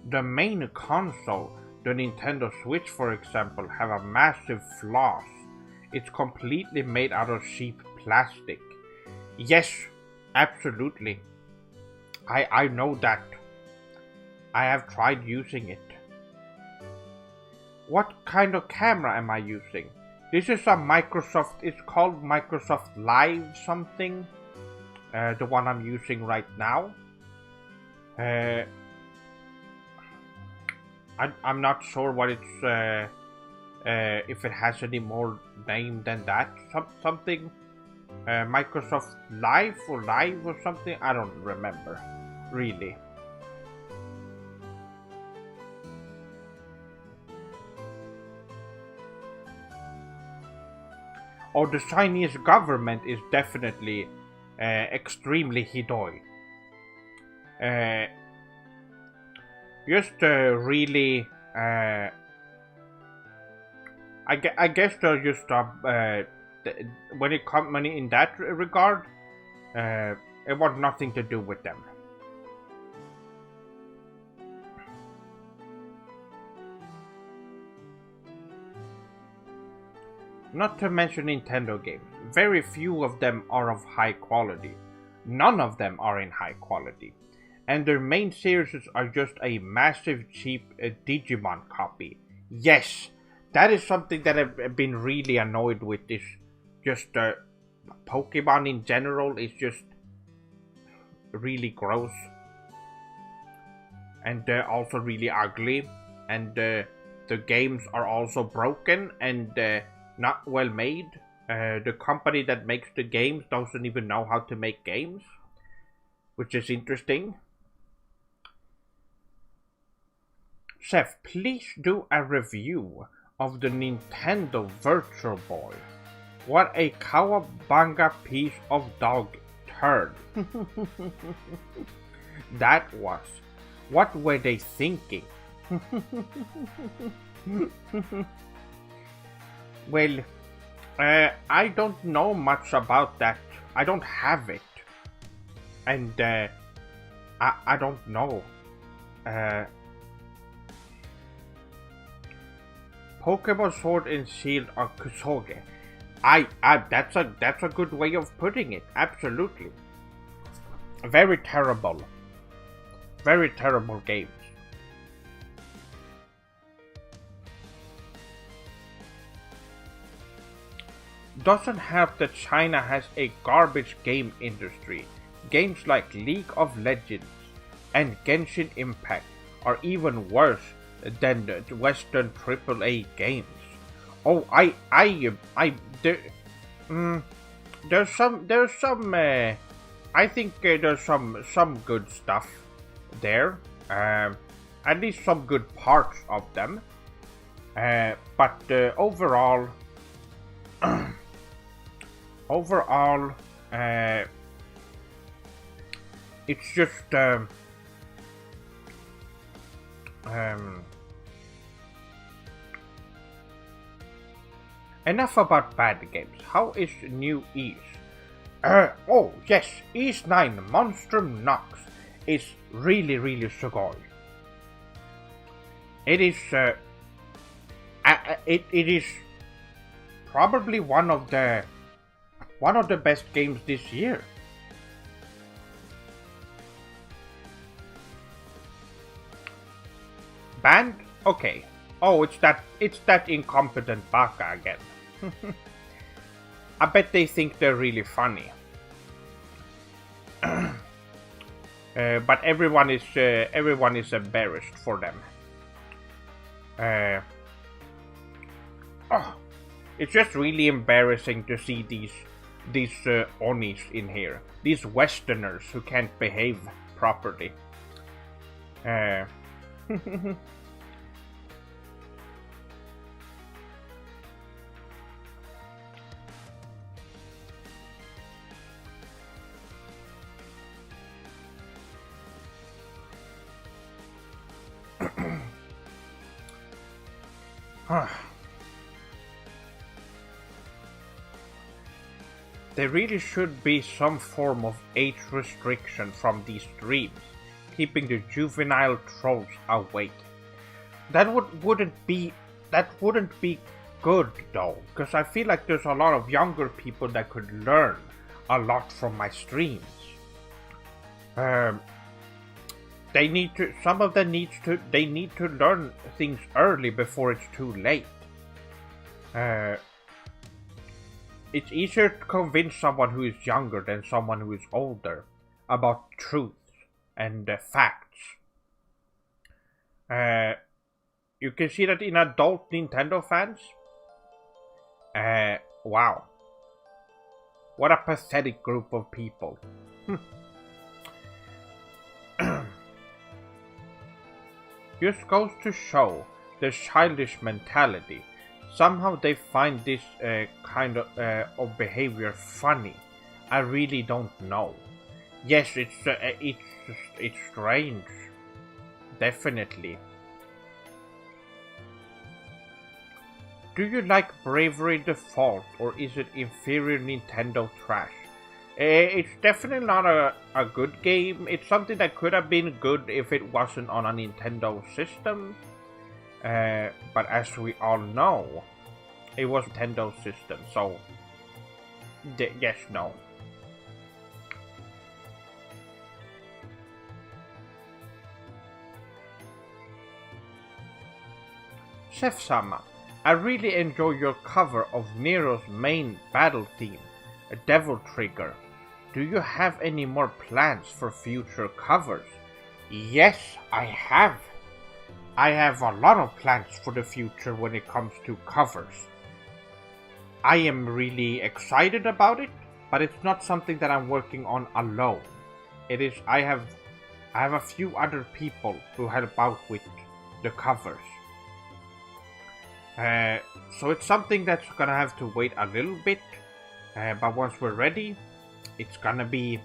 The main console, the Nintendo Switch for example, have a massive flaws. It's completely made out of cheap plastic. Yes, absolutely. I know that. I have tried using it. What kind of camera am I using? This is a Microsoft, it's called Microsoft Live something. The one I'm using right now. I'm not sure what it's, if it has any more name than that. Something, Microsoft Live or something. I don't remember, really. Oh, the Chinese government is definitely extremely hidoi. Just really, I guess they're just when it comes in that regard, it wants nothing to do with them. Not to mention Nintendo games. Very few of them are of high quality. None of them are in high quality. And their main series are just a massive cheap Digimon copy. Yes, that is something that I've been really annoyed with. Is just Pokemon in general is just really gross. And also really ugly. And the games are also broken and not well made. The company that makes the games doesn't even know how to make games, which is interesting. Chef, please do a review of the Nintendo Virtual Boy. What a cowabunga piece of dog turd. That was. What were they thinking? Well, I don't know much about that. I don't have it. And, I don't know. Pokemon Sword and Shield are Kusoge. That's a good way of putting it. Absolutely. Very terrible. Very terrible games. Doesn't help that China has a garbage game industry. Games like League of Legends and Genshin Impact are even worse than the Western AAA games. Oh, there's some. I think there's some good stuff there. At least some good parts of them. But overall. Overall, it's just Um, Enough about bad games. How is new Ease? Oh yes, Ease 9 Monstrum Nox is really sugoi. It is it is probably one of the best games this year. Banned? Okay. Oh, it's that incompetent baka again. I bet they think they're really funny. But everyone is embarrassed for them. It's just really embarrassing to see these onis in here. These Westerners who can't behave properly. There really should be some form of age restriction from these streams, keeping the juvenile trolls awake. That wouldn't be good though, because I feel like there's a lot of younger people that could learn a lot from my streams. They need to learn things early before it's too late. It's easier to convince someone who is younger than someone who is older about truths and facts. You can see that in adult Nintendo fans. Wow. What a pathetic group of people. Just goes to show the childish mentality. Somehow they find this kind of behavior funny. I really don't know. Yes, it's strange. Definitely. Do you like Bravery Default, or is it inferior Nintendo trash? It's definitely not a good game. It's something that could have been good if it wasn't on a Nintendo system. But as we all know, it was a Nintendo system, so yes, no. Chef-sama, I really enjoy your cover of Nero's main battle theme, a Devil Trigger. Do you have any more plans for future covers? Yes, I have. I have a lot of plans for the future when it comes to covers. I am really excited about it, but it's not something that I'm working on alone. It is I have a few other people who help out with the covers. So it's something that's gonna have to wait a little bit, but once we're ready, it's gonna be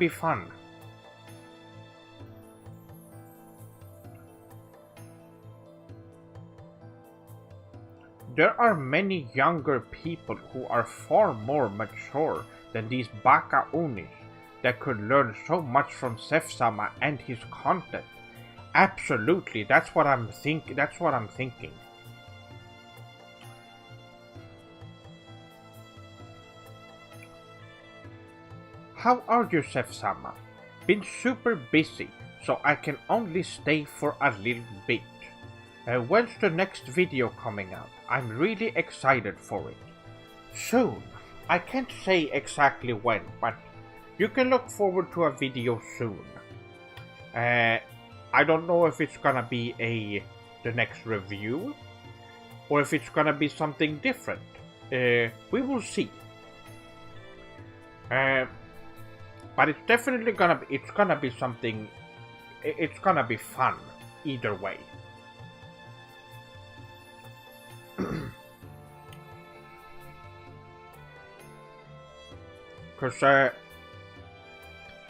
fun. There are many younger people who are far more mature than these baka unis that could learn so much from Sef-sama and his content. Absolutely, that's what I'm thinking. How are you, Sef-sama? Been super busy, so I can only stay for a little bit. When's the next video coming out? I'm really excited for it. Soon. I can't say exactly when, but you can look forward to a video soon. I don't know if it's gonna be the next review, or if it's gonna be something different. We will see. But it's definitely gonna be something. It's gonna be fun either way. Because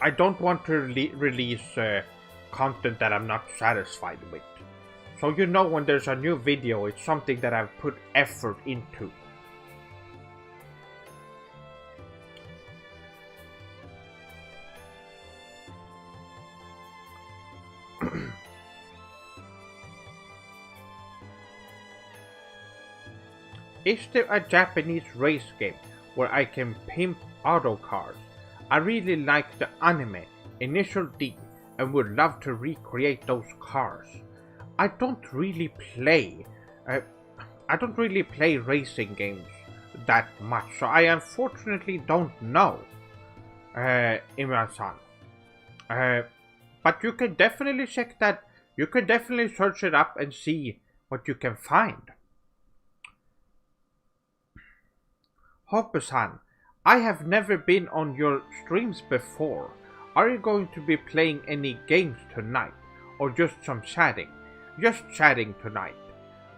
I don't want to release content that I'm not satisfied with. So you know when there's a new video, it's something that I've put effort into. Is there a Japanese race game where I can pimp auto cars? I really like the anime, Initial D, and would love to recreate those cars. I don't really play racing games that much, so I unfortunately don't know, Imran-san. But you can definitely check that. You can definitely search it up and see what you can find. Hoppe-san, I have never been on your streams before. Are you going to be playing any games tonight? Or just some chatting? Just chatting tonight.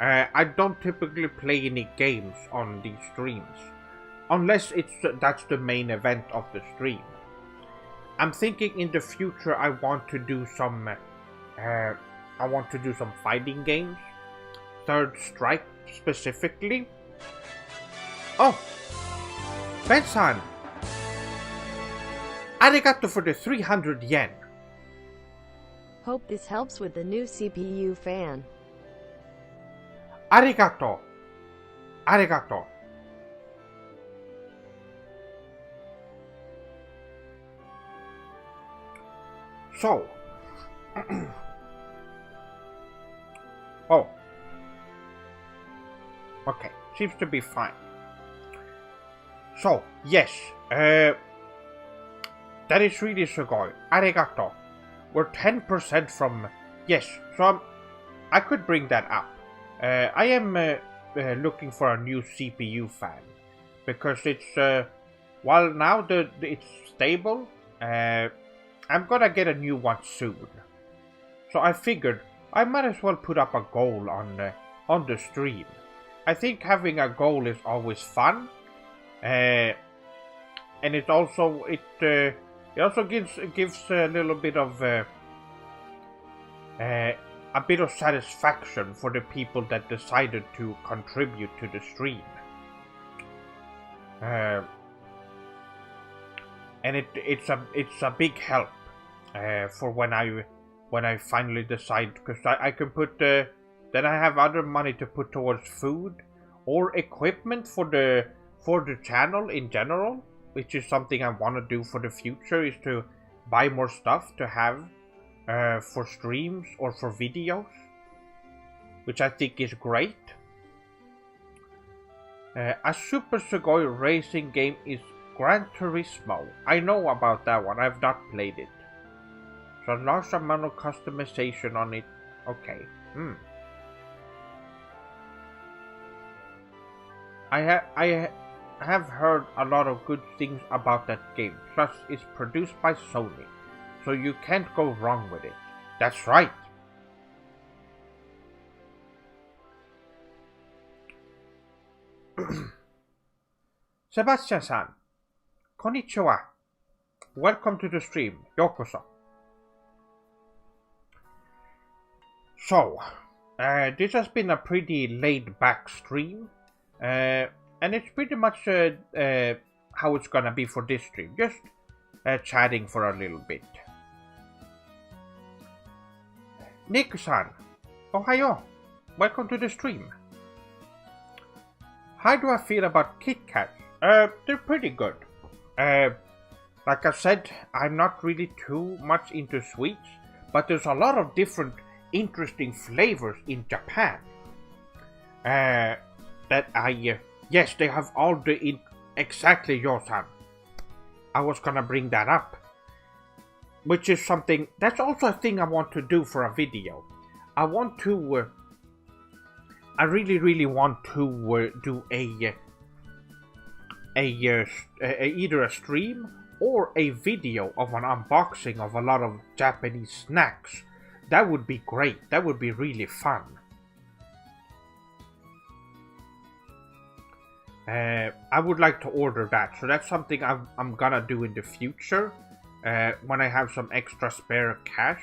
I don't typically play any games on these streams. Unless that's the main event of the stream. I'm thinking in the future I want to do some fighting games. Third Strike specifically. Oh! Ben-san! Arigato for the 300 yen. Hope this helps with the new CPU fan. Arigato. Arigato. So. Oh. Okay, seems to be fine. So, yes, that is really sugoi. Arigato. We're 10% from... Yes, so I could bring that up. I am looking for a new CPU fan. Because it's... while now it's stable, I'm gonna get a new one soon. So I figured I might as well put up a goal on the stream. I think having a goal is always fun. And it also gives a little bit of a bit of satisfaction for the people that decided to contribute to the stream. And it's a big help for when I finally decide, because I can put then I have other money to put towards food or equipment for the channel in general, which is something I want to do for the future, is to buy more stuff to have for streams or for videos, which I think is great. A Super Sugoi racing game is Gran Turismo. I know about that one, I've not played it. So large amount of customization on it. Okay. I have heard a lot of good things about that game. Plus, it's produced by Sony, so you can't go wrong with it. That's right. Sebastian-san, konnichiwa. Welcome to the stream. Yokoso. So, this has been a pretty laid-back stream. And it's pretty much how it's gonna be for this stream. Just chatting for a little bit. Nick-san, ohayo. Welcome to the stream. How do I feel about Kit Kats? They're pretty good. Like I said, I'm not really too much into sweets, but there's a lot of different interesting flavors in Japan. That I... yes, they have all the... exactly, Yosan. I was gonna bring that up. Which is something... that's also a thing I want to do for a video. I want to... I really want to do either a stream or a video of an unboxing of a lot of Japanese snacks. That would be great. That would be really fun. I would like to order that, so that's something I'm gonna do in the future when I have some extra spare cash.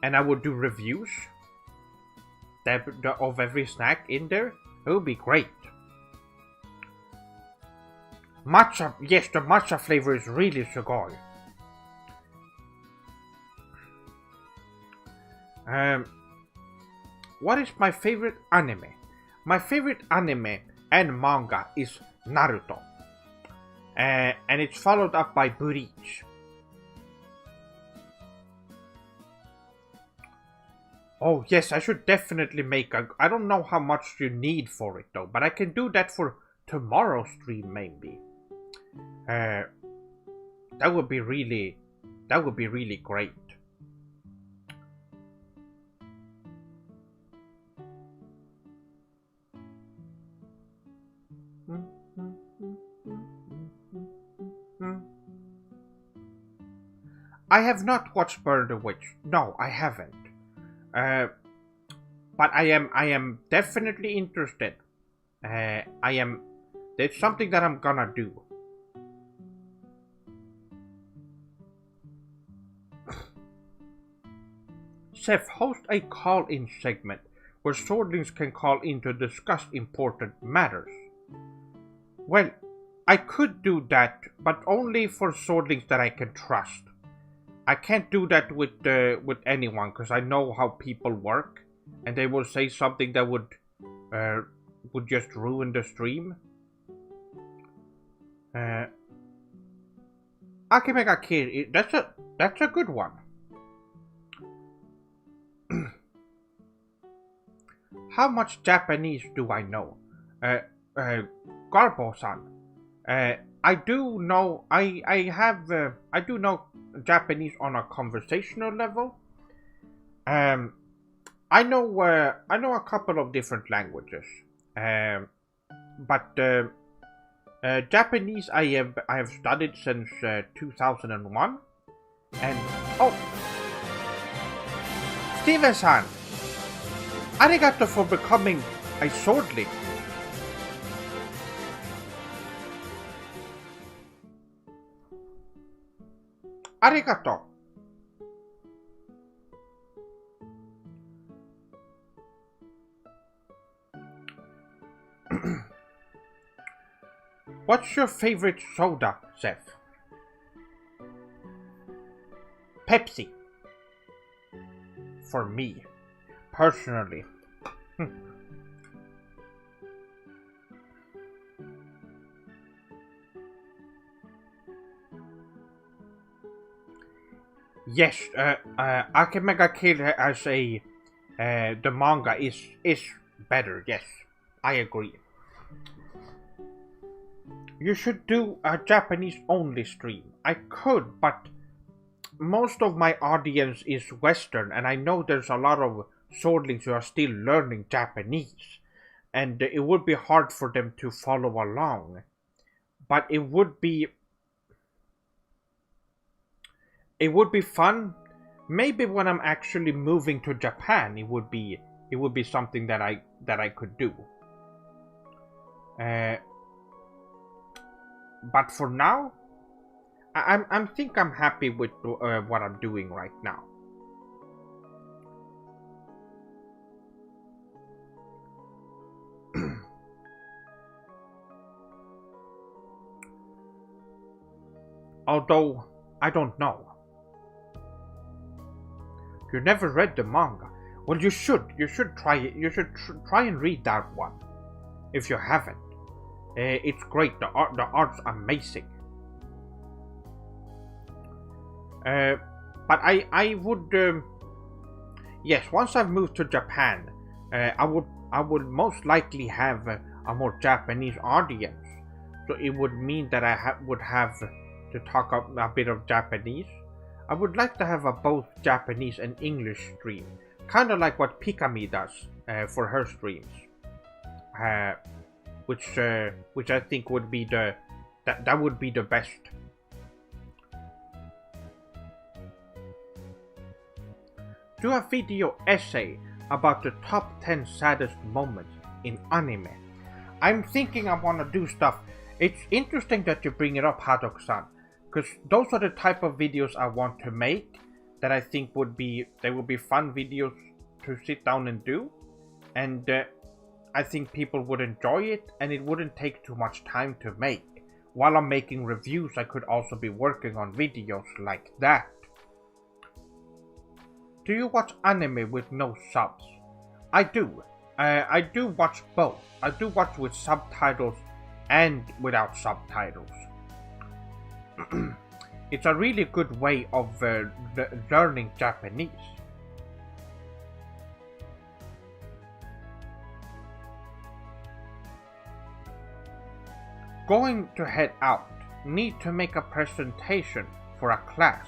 and I would do reviews of every snack in there. It would be great. Matcha, yes, the matcha flavor is really sugoi. What is my favorite anime? My favorite anime and manga is Naruto. And it's followed up by Bleach. Oh yes, I should definitely make a... I don't know how much you need for it though, but I can do that for tomorrow's stream maybe. That would be really great. I have not watched Burn the Witch. No, I haven't. But I am definitely interested. There's something that I'm gonna do. Seth, host a call-in segment where swordlings can call in to discuss important matters. Well, I could do that, but only for swordlings that I can trust. I can't do that with anyone because I know how people work, and they will say something that would just ruin the stream. I can make a kid. That's a good one. How much Japanese do I know? Garbo-san. I do know. I do know Japanese on a conversational level. I know a couple of different languages. But Japanese I have studied since 2001. And oh, Steven-san, arigato for becoming a swordling. Arigato. What's your favorite soda, Seth? Pepsi. For me, personally. Yes, Akemega Kill as a the manga is better. Yes, I agree. You should do a Japanese only stream. I could, but most of my audience is Western, and I know there's a lot of swordlings who are still learning Japanese, and it would be hard for them to follow along. But it would be fun. Maybe when I'm actually moving to Japan, it would be something that I could do. But for now, I think I'm happy with what I'm doing right now. Although I don't know. You never read the manga. Well, you should. You should try it. You should try and read that one if you haven't. It's great. The art's amazing. But I would. Yes, once I've moved to Japan, I would most likely have a more Japanese audience. So it would mean that I would have to talk a bit of Japanese. I would like to have a both Japanese and English stream, kind of like what Pikami does for her streams, which I think would be that would be the best. Do a video essay about the top 10 saddest moments in anime. I'm thinking I want to do stuff. It's interesting that you bring it up, Hadok-san, because those are the type of videos I want to make that I think would be fun videos to sit down and do, and I think people would enjoy it, and it wouldn't take too much time to make. While I'm making reviews, I could also be working on videos like that. Do you watch anime with no subs? I do. I do watch both. I do watch with subtitles and without subtitles. It's a really good way of learning Japanese. Going to head out. Need to make a presentation for a class.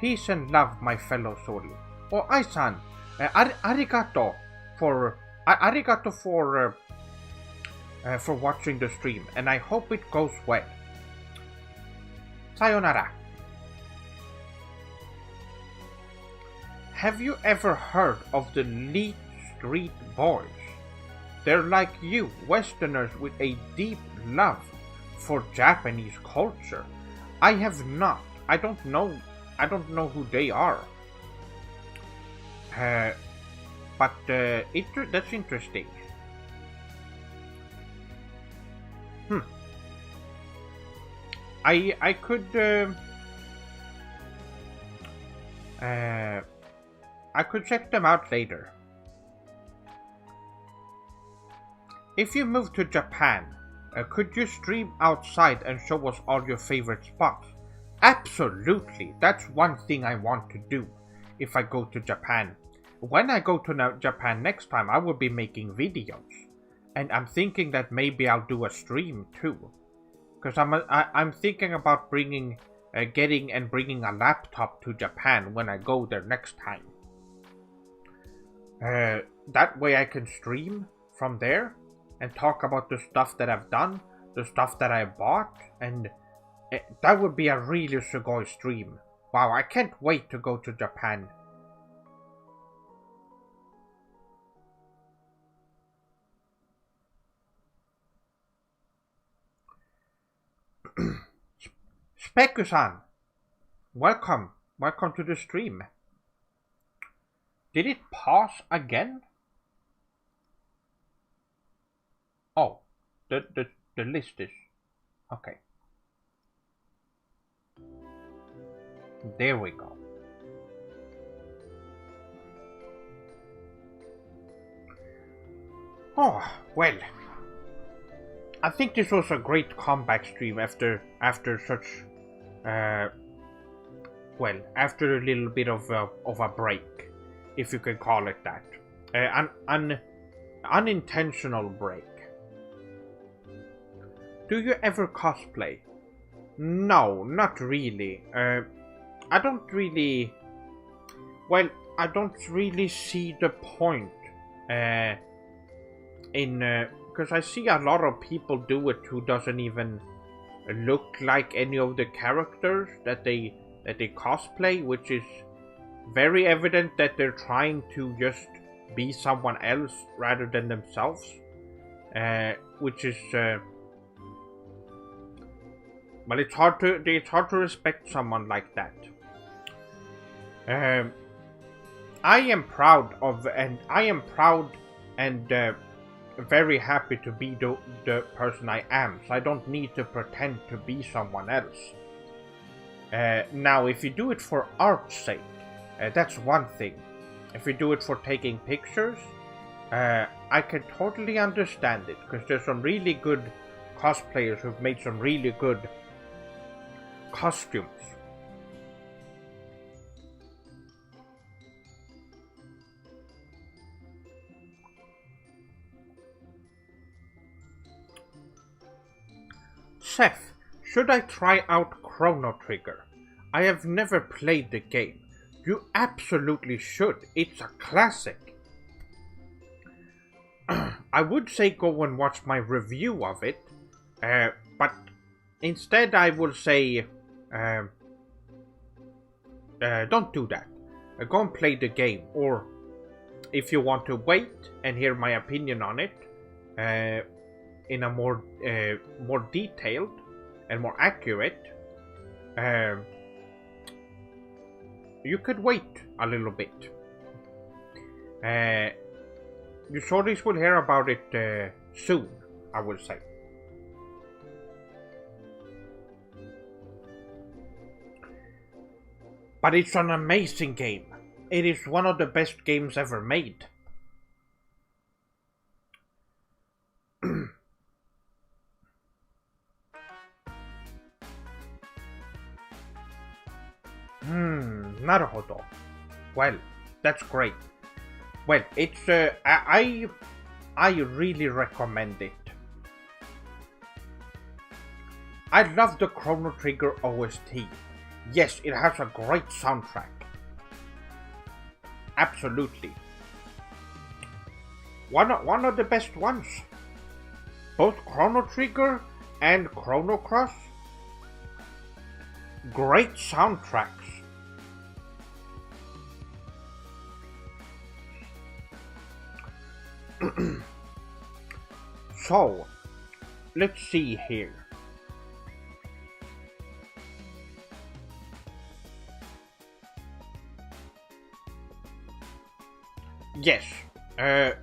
Peace and love, my fellow Soli. Oh, Ai-san, arigato for watching the stream, and I hope it goes well. Sayonara. Have you ever heard of the Leet Street Boys? They're like you, Westerners with a deep love for Japanese culture. I have not. I don't know who they are. But that's interesting. I could check them out later. If you move to Japan, could you stream outside and show us all your favorite spots? Absolutely, that's one thing I want to do if I go to Japan. When I go to Japan next time, I will be making videos, and I'm thinking that maybe I'll do a stream too, because I'm thinking about bringing a laptop to Japan when I go there next time. That way I can stream from there and talk about the stuff that I've done, the stuff that I bought, and that would be a really sugoi stream. Wow, I can't wait to go to Japan. Speku-san, welcome to the stream. Did it pause again? Oh, the list is okay. There we go. Oh, well. I think this was a great comeback stream after such after a little bit of a break, if you can call it that. An unintentional break. Do you ever cosplay? No, not really. I don't really see the point because I see a lot of people do it who doesn't even look like any of the characters that they cosplay, which is very evident that they're trying to just be someone else rather than themselves, which is well, it's hard to respect someone like that. I am proud and very happy to be the person I am, so I don't need to pretend to be someone else. Now, if you do it for art's sake, that's one thing. If you do it for taking pictures, I can totally understand it, because there's some really good cosplayers who've made some really good costumes. Seth, should I try out Chrono Trigger? I have never played the game. You absolutely should. It's a classic. I would say go and watch my review of it, but instead I will say don't do that. Go and play the game, or if you want to wait and hear my opinion on it in a more detailed and more accurate, you could wait a little bit. You shorties will hear about it soon, I will say. But it's an amazing game. It is one of the best games ever made. Naruto. Well, that's great. Well, it's I really recommend it. I love the Chrono Trigger OST. Yes, it has a great soundtrack. Absolutely. One of the best ones. Both Chrono Trigger and Chrono Cross. Great soundtracks. So, let's see here. Yes, I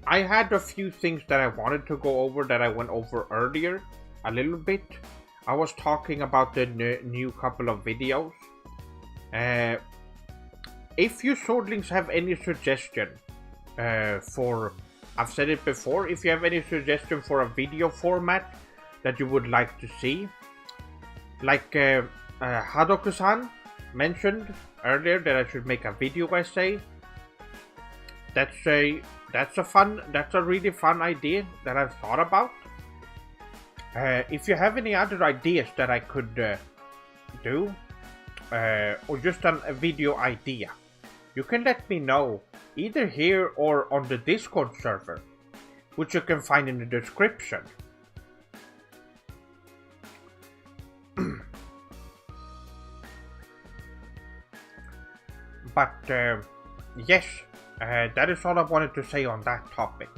had a few things that I wanted to go over that I went over earlier a little bit. I was talking about the new couple of videos. If you swordlings have any suggestion for, I've said it before, if you have any suggestion for a video format that you would like to see, like Hadoku-san mentioned earlier that I should make a video essay. That's a really fun idea that I've thought about. If you have any other ideas that I could do, or just a video idea, you can let me know either here or on the Discord server, which you can find in the description. But yes, that is all I wanted to say on that topic.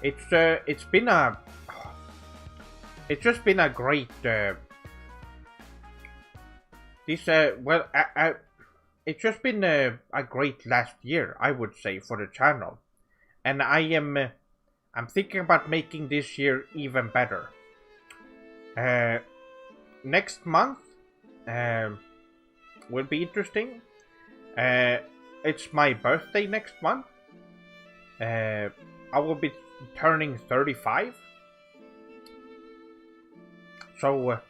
It's just been a great it's just been a great last year, I would say, for the channel, and I'm thinking about making this year even better. Next month will be interesting. It's my birthday next month. I will be turning 35. So,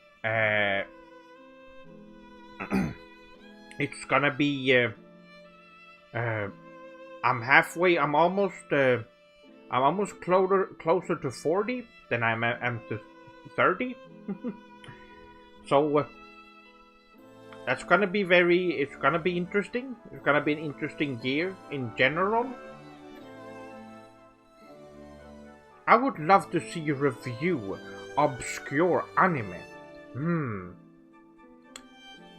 it's gonna be, I'm halfway, I'm almost closer to 40 than I am to 30. So, that's gonna be it's gonna be interesting. It's gonna be an interesting year in general. I would love to see you review obscure anime.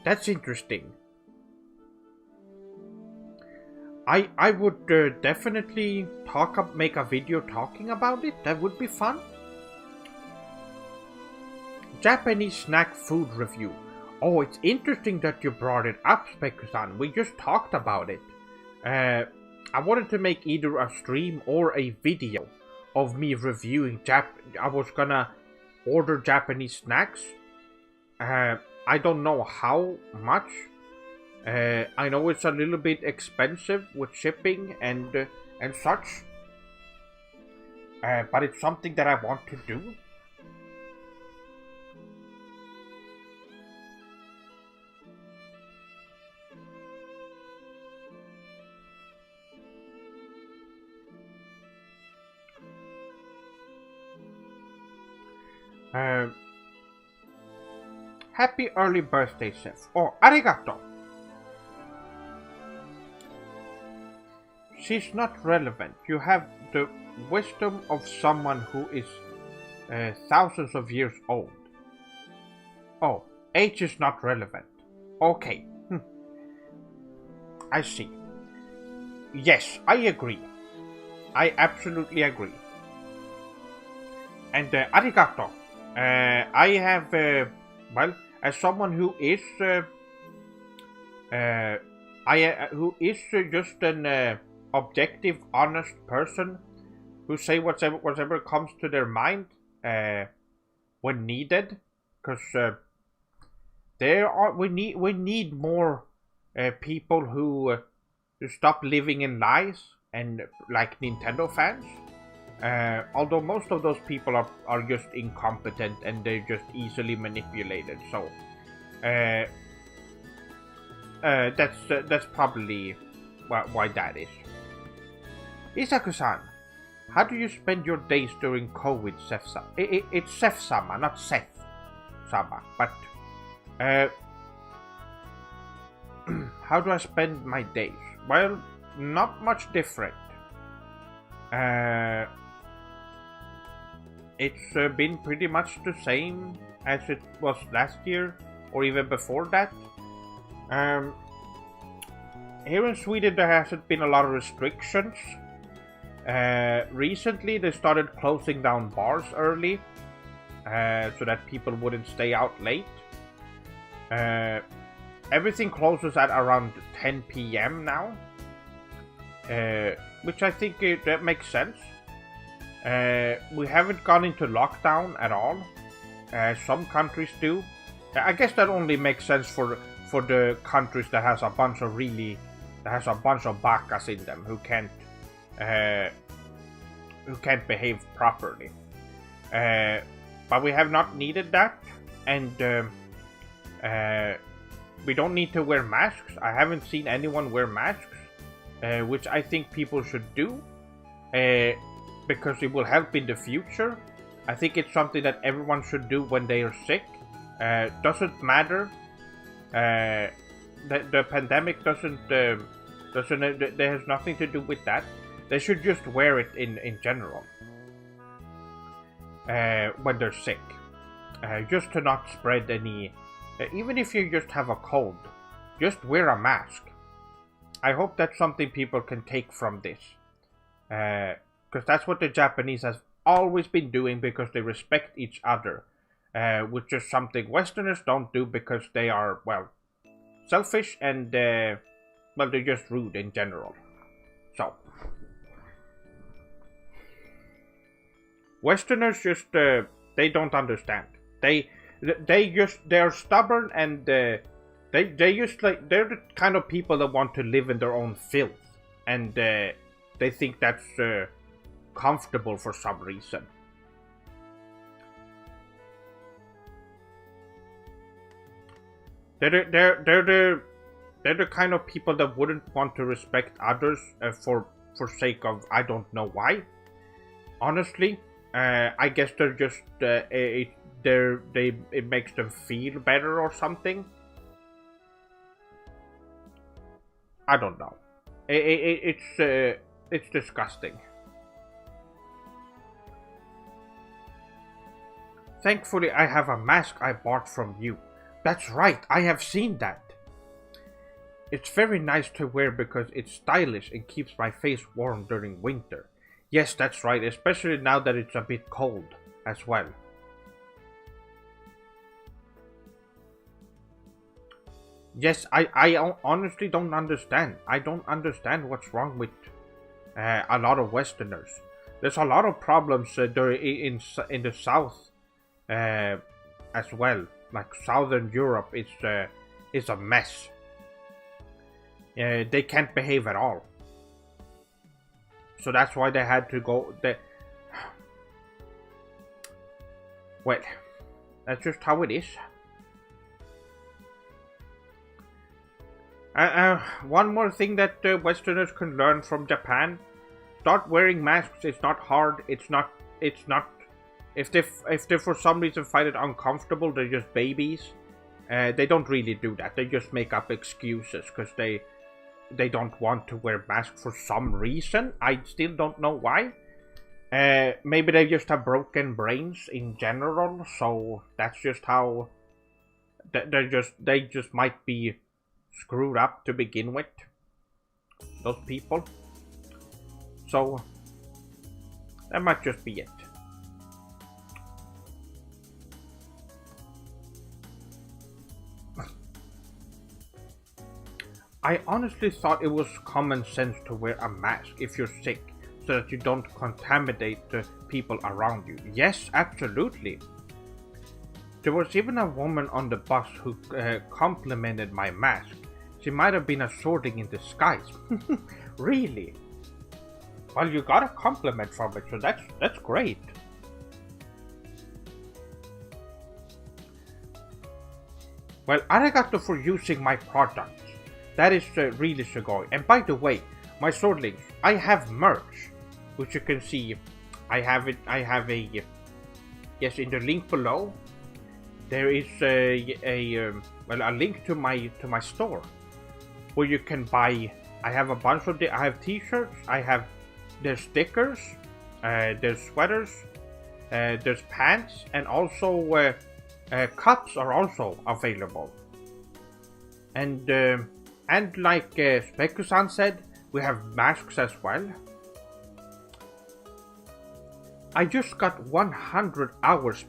That's interesting. I would definitely make a video talking about it. That would be fun. Japanese snack food review. Oh, it's interesting that you brought it up, Speku-san. We just talked about it. I wanted to make either a stream or a video of me reviewing I was gonna order Japanese snacks. I don't know how much. I know it's a little bit expensive with shipping and such. But it's something that I want to do. Happy early birthday, Seth. Oh, arigato. She's not relevant. You have the wisdom of someone who is thousands of years old. Oh, age is not relevant. Okay. I see. Yes, I agree. I absolutely agree. And arigato. I have, well, as someone who is who is just an objective, honest person who say whatever comes to their mind when needed, because we need more people who stop living in lies and like Nintendo fans. Although most of those people are just incompetent and they're just easily manipulated, so that's probably why that is. Isaku-san, how do you spend your days during COVID, Seth-sama? It's Seth-sama, not Seth-sama, but how do I spend my days? Well, not much different. It's been pretty much the same as it was last year, or even before that. Here in Sweden there hasn't been a lot of restrictions. Recently they started closing down bars early, so that people wouldn't stay out late. Everything closes at around 10 p.m. now, which I think that makes sense. We haven't gone into lockdown at all. Some countries do. I guess that only makes sense for the countries that has a bunch of bacas in them who can't behave properly. But we have not needed that, and we don't need to wear masks. I haven't seen anyone wear masks, which I think people should do, because it will help in the future. I think it's something that everyone should do when they are sick. Doesn't matter. The pandemic doesn't. There has nothing to do with that. They should just wear it in general when they're sick, just to not spread any. Even if you just have a cold, just wear a mask. I hope that's something people can take from this, because that's what the Japanese has always been doing, because they respect each other, which is something Westerners don't do because they are, well, selfish and well, they're just rude in general. So Westerners just they don't understand. They're stubborn, and they're the kind of people that want to live in their own filth, and they think that's comfortable for some reason. They're the kind of people that wouldn't want to respect others for sake of I don't know why. Honestly, I guess they're just it makes them feel better or something. I don't know. It's disgusting. Thankfully, I have a mask I bought from you. That's right, I have seen that. It's very nice to wear because it's stylish and keeps my face warm during winter. Yes, that's right, especially now that it's a bit cold as well. Yes, I honestly don't understand. I don't understand what's wrong with a lot of Westerners. There's a lot of problems in the South as well. Like Southern Europe is a mess. They can't behave at all. So that's why they had to go. Well, that's just how it is. One more thing that Westerners can learn from Japan: start wearing masks. It's not hard. It's not. If they for some reason find it uncomfortable, they're just babies. They don't really do that. They just make up excuses because they don't want to wear masks for some reason. I still don't know why. Maybe they just have broken brains in general. So that's just how. They just might be screwed up to begin with, those people. So that might just be it. I honestly thought it was common sense to wear a mask if you're sick, so that you don't contaminate the people around you. Yes, absolutely. There was even a woman on the bus who complimented my mask. She might have been a sorting in disguise. Really? Well, you got a compliment from it, so that's great. Well, arigato for using my products. That is really sugoi. And by the way, my swordlings, I have merch, which you can see. I have it. I have a yes, in the link below. There is a link to my store, where you can buy. I have a bunch of I have T-shirts. There's stickers. There's sweaters. There's pants, and also cups are also available. And like Speku-san said, we have masks as well. I just got 100 hours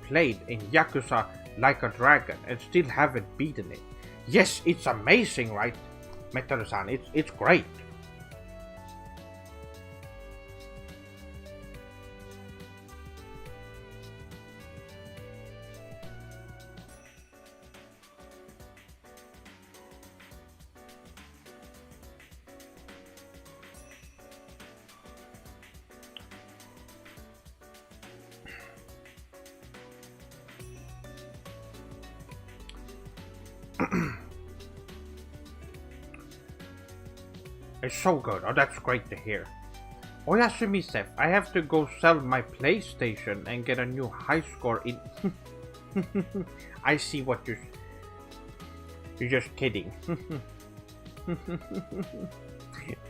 played in Yakuza Like a Dragon and still haven't beaten it. Yes, it's amazing, right, Metaru-san? It's great. It's so good. Oh, that's great to hear. Oyasumi-sef, I have to go sell my PlayStation and get a new high score in... I see what you're just kidding.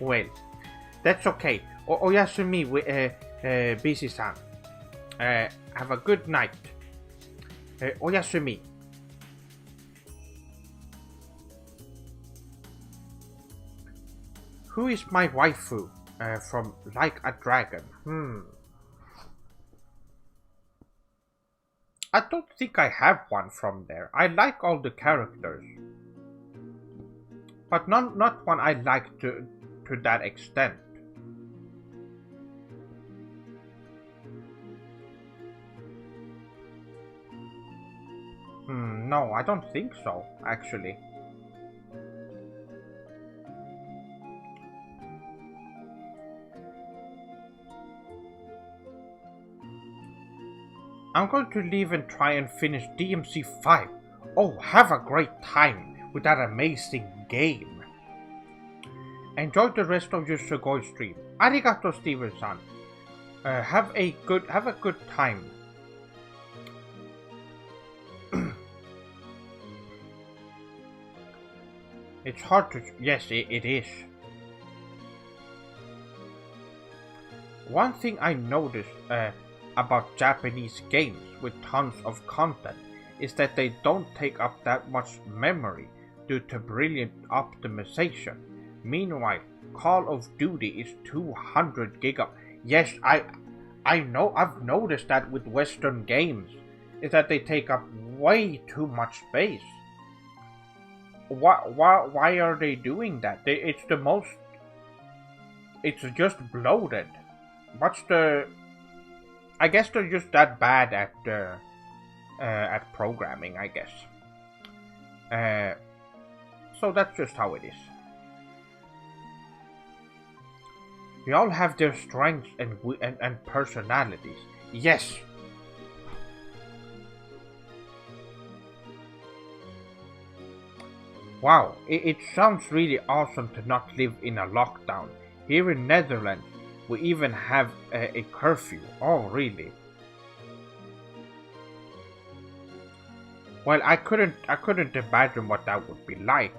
Well, that's okay. Oyasumi, Bisi-san. Have a good night. Oyasumi. Who is my waifu from Like a Dragon? I don't think I have one from there. I like all the characters, but not one I like to that extent. No, I don't think so, actually. I'm going to leave and try and finish DMC 5. Oh, have a great time with that amazing game. Enjoy the rest of your Sugoi stream. Arigato, Steven-san. Have a good time. It's hard to... Yes, it is. One thing I noticed about Japanese games with tons of content is that they don't take up that much memory due to brilliant optimization. Meanwhile, Call of Duty is 200 GB. Yes, I know. I've noticed that with Western games, is that they take up way too much space. Why are they doing that? It's just bloated. I guess they're just that bad at programming, I guess. So that's just how it is. They all have their strengths and personalities. Yes. Wow, it sounds really awesome to not live in a lockdown. Here in Netherlands, we even have a curfew. Oh, really? Well, I couldn't imagine what that would be like.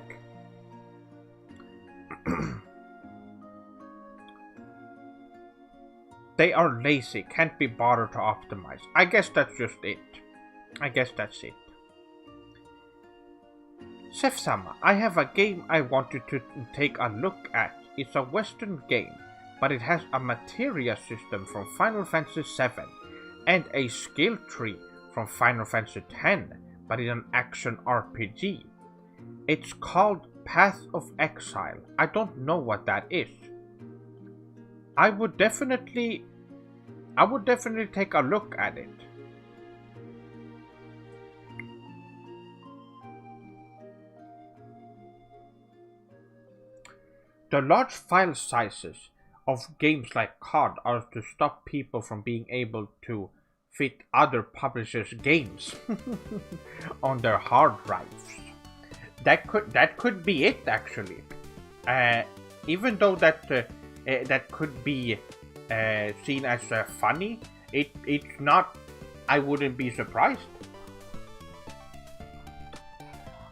They are lazy, can't be bothered to optimize. I guess that's just it. Chef-sama, I have a game I wanted to take a look at. It's a Western game, but it has a materia system from Final Fantasy VII and a skill tree from Final Fantasy X, but it's an action RPG. It's called Path of Exile. I don't know what that is. I would definitely take a look at it. The large file sizes of games like COD are to stop people from being able to fit other publishers' games on their hard drives. That could be it, actually. Even though that could be seen as funny, it's not. I wouldn't be surprised.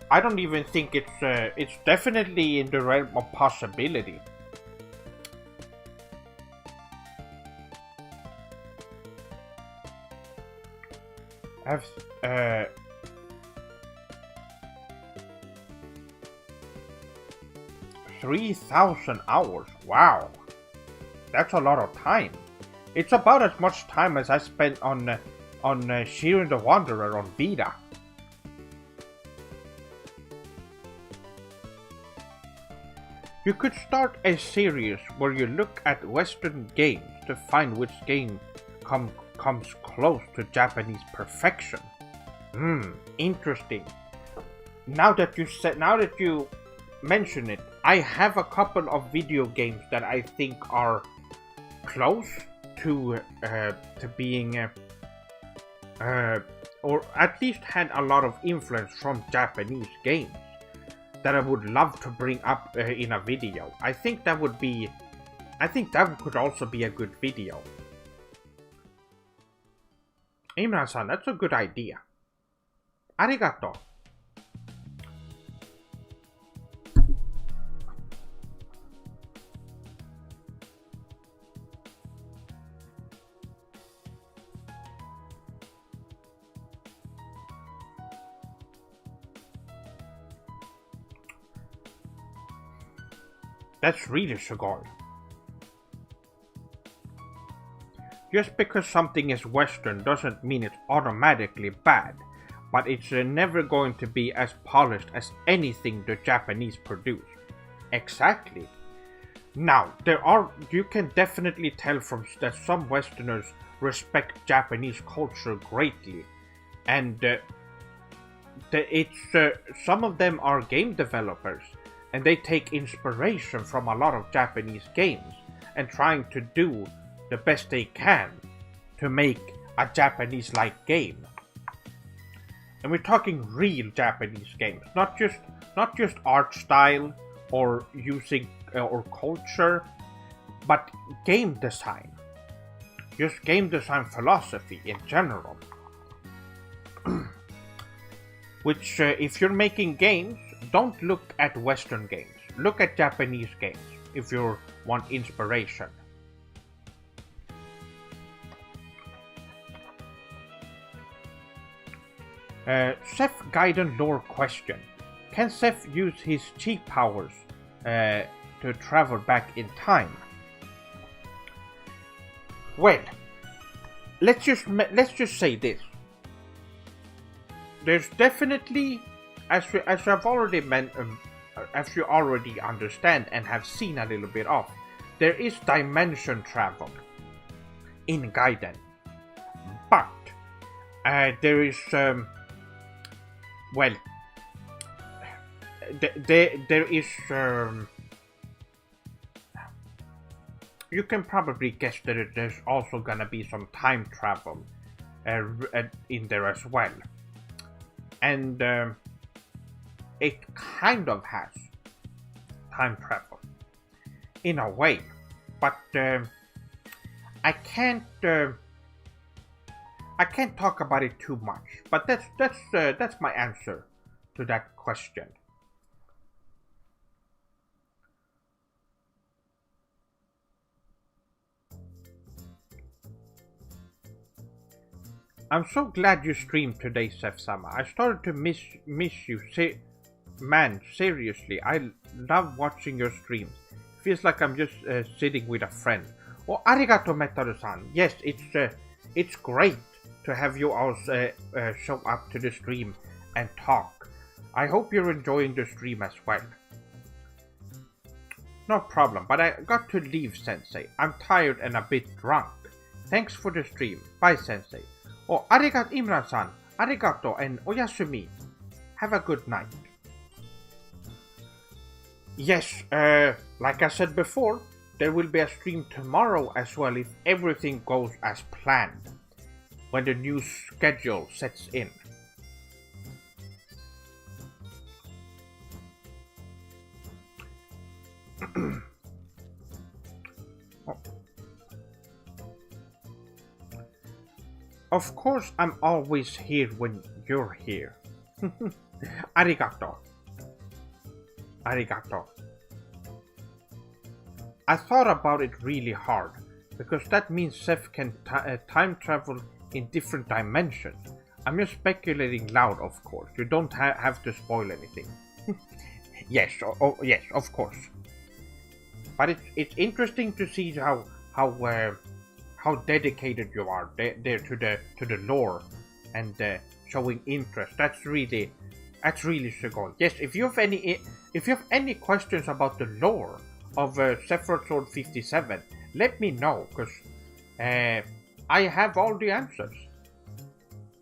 I don't even think it's definitely in the realm of possibility. I've 3,000 hours. Wow, that's a lot of time. It's about as much time as I spent on Shiren the Wanderer on Vita. You could start a series where you look at Western games to find which game comes close to Japanese perfection. Interesting. Now that you mention it, I have a couple of video games that I think are close to being or at least had a lot of influence from Japanese games that I would love to bring up in a video. I think that could also be a good video. Imran-san, that's a good idea. Arigato. That's really sugoi. Just because something is Western doesn't mean it's automatically bad, but it's never going to be as polished as anything the Japanese produce. Exactly. Now, you can definitely tell from that some Westerners respect Japanese culture greatly, and some of them are game developers, and they take inspiration from a lot of Japanese games and trying to do the best they can to make a Japanese-like game. And we're talking real Japanese games, not just art style or using or culture, but game design. Just game design philosophy in general. Which, if you're making games, don't look at Western games. Look at Japanese games if you want inspiration. Seth Gaiden lore question. Can Seth use his chi powers to travel back in time? Well, let's just say this. There's definitely, as you already understand and have seen a little bit of, there is dimension travel in Gaiden, but there is there is you can probably guess that there's also gonna be some time travel in there as well. And it kind of has time travel in a way, but I can't talk about it too much. But that's my answer to that question. I'm so glad you streamed today, Seth-sama. I started to miss you. Man, seriously, I love watching your streams. Feels like I'm just sitting with a friend. Oh, arigato, Metaru-san. Yes, it's great to have you all show up to the stream and talk. I hope you're enjoying the stream as well. no problem, but I got to leave, Sensei. I'm tired and a bit drunk. Thanks for the stream. Bye, Sensei. Oh, arigato, Imran-san. Arigato and oyasumi. Have a good night. Yes, like I said before, there will be a stream tomorrow as well if everything goes as planned, when the new schedule sets in. Oh. Of course, I'm always here when you're here. Arigato. Arigato. I thought about it really hard, because that means Seth can time travel in different dimensions. I'm just speculating loud, of course. You don't have to spoil anything. Yes, yes, of course. But it's interesting to see how dedicated you are there to the lore and showing interest. That's really Sugoi. Yes, if you have any questions about the lore of Sephiroth Sword 57, let me know, because I have all the answers.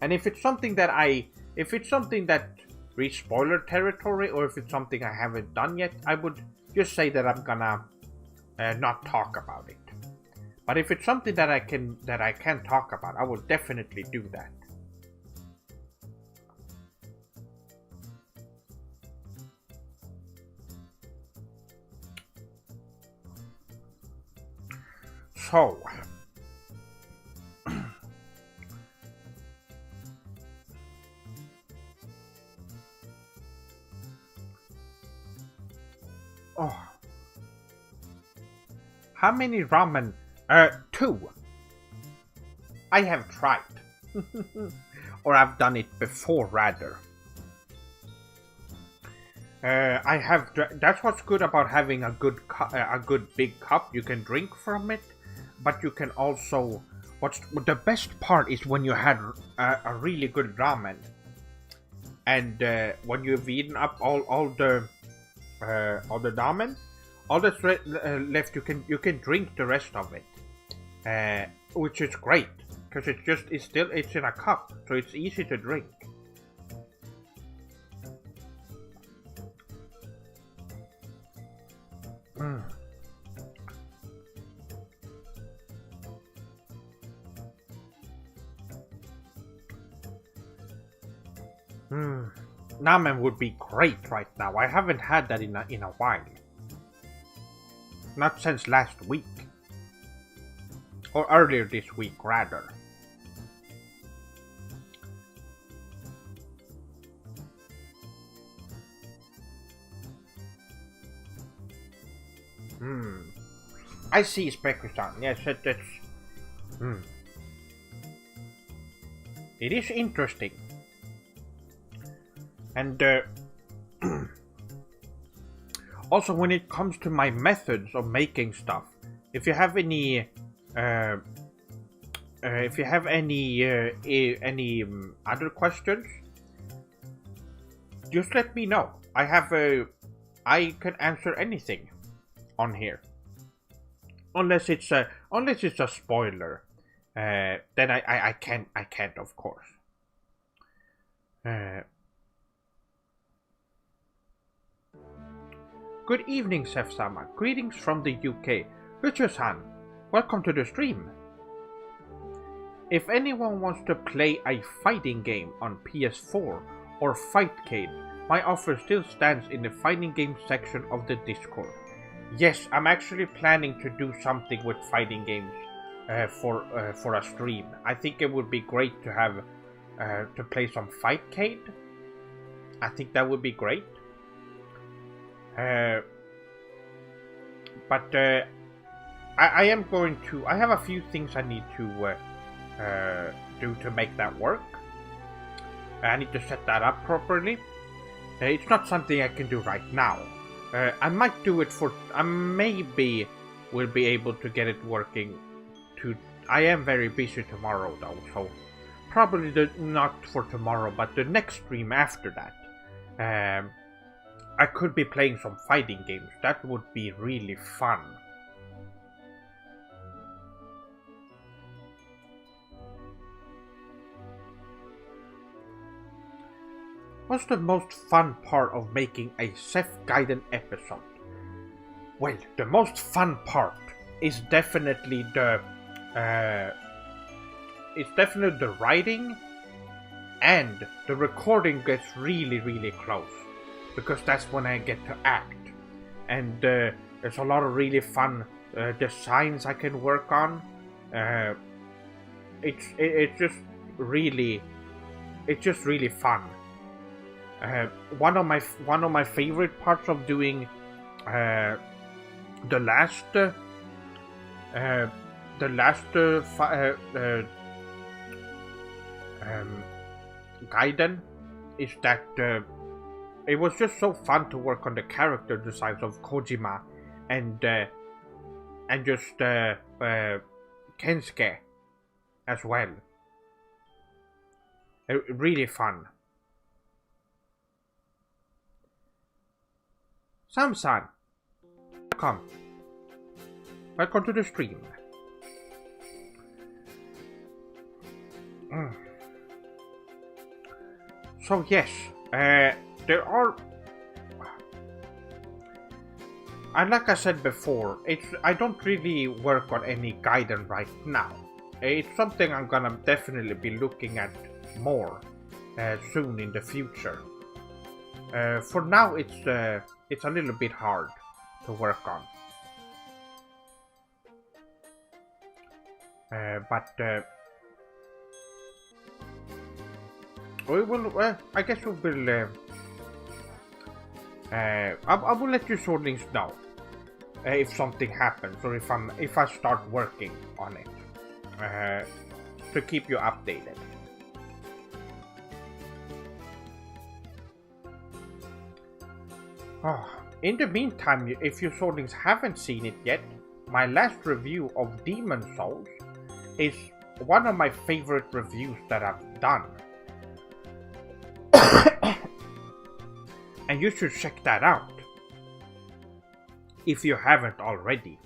And if it's something that reaches spoiler territory, or if it's something I haven't done yet, I would just say that I'm gonna not talk about it. But if it's something that I can talk about, I will definitely do that. So, oh, how many ramen? 2. I have tried, or I've done it before, rather. I have. That's what's good about having a good big cup. You can drink from it. But you can also, the best part is when you had a really good ramen, and when you've eaten up all the ramen, all that's left, you can drink the rest of it, which is great because it's in a cup, so it's easy to drink. Ramen would be great right now. I haven't had that in a while. Not since last week. Or earlier this week, rather. I see, Specusan. Yes, that's... It is interesting. And also, when it comes to my methods of making stuff, if you have any other questions, just let me know. I can answer anything on here, unless it's a spoiler. Then I can't, of course. Good evening, Sef-sama. Greetings from the UK. Richard-san, welcome to the stream. If anyone wants to play a fighting game on PS4 or Fightcade, my offer still stands in the fighting game section of the Discord. Yes, I'm actually planning to do something with fighting games for a stream. I think it would be great to have to play some Fightcade. I think that would be great. But I am going to. I have a few things I need to do to make that work. I need to set that up properly. It's not something I can do right now. I might do it for. I maybe will be able to get it working. I am very busy tomorrow though, so probably not for tomorrow, but the next stream after that. I could be playing some fighting games. That would be really fun. What's the most fun part of making a self-guided episode? Well, the most fun part is definitely the writing, and the recording gets really close, because that's when I get to act, and there's a lot of really fun designs I can work on. It's just really fun. One of my favorite parts of doing the last Gaiden is that it was just so fun to work on the character designs of Kojima and just Kensuke as well. Really fun. Sam-san, welcome to the stream. So yes, there are, and like I said before, I don't really work on any Gaiden right now. It's something I'm gonna definitely be looking at more soon in the future. For now, it's a little bit hard to work on. But we will. I guess we will. I will let you Swordlings know if something happens, or if I start working on it, to keep you updated. Oh, in the meantime, if you Swordlings haven't seen it yet, my last review of Demon Souls is one of my favorite reviews that I've done. And you should check that out if you haven't already.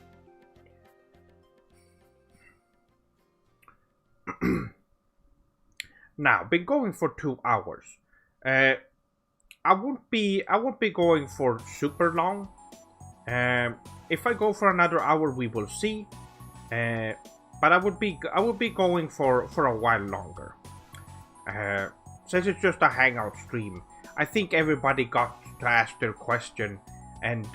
Now, been going for 2 hours. I won't be going for super long. If I go for another hour, we will see. But I would be going for a while longer. Since it's just a Hangout stream, I think everybody got to ask their question, and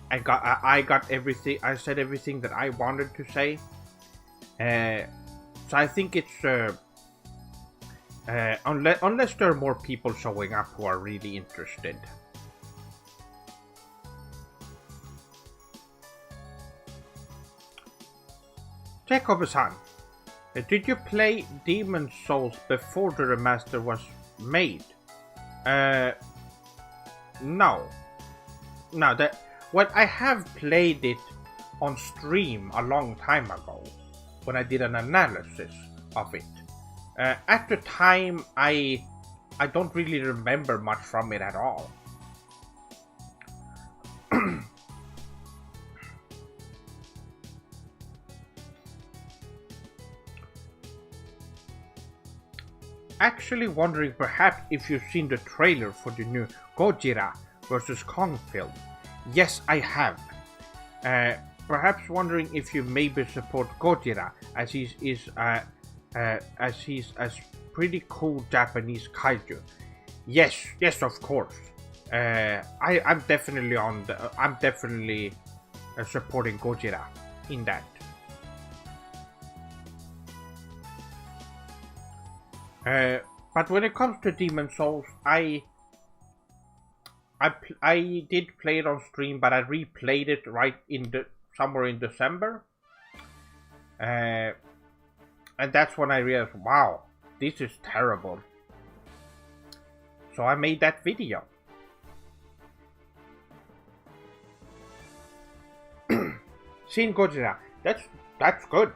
I got everything. I said everything that I wanted to say. So I think it's unless there are more people showing up who are really interested. Jacob-san, did you play Demon Souls before the remaster was made? No. Well, I have played it on stream a long time ago, when I did an analysis of it. At the time, I don't really remember much from it at all. Actually wondering perhaps if you've seen the trailer for the new Gojira vs. Kong film. Yes, I have. Perhaps wondering if you maybe support Gojira, as he's a pretty cool Japanese kaiju. Yes, of course. I'm definitely supporting Gojira in that. But when it comes to Demon Souls, I did play it on stream, but I replayed it somewhere in December, and that's when I realized, wow, this is terrible. So I made that video. Shin Gojira, that's good.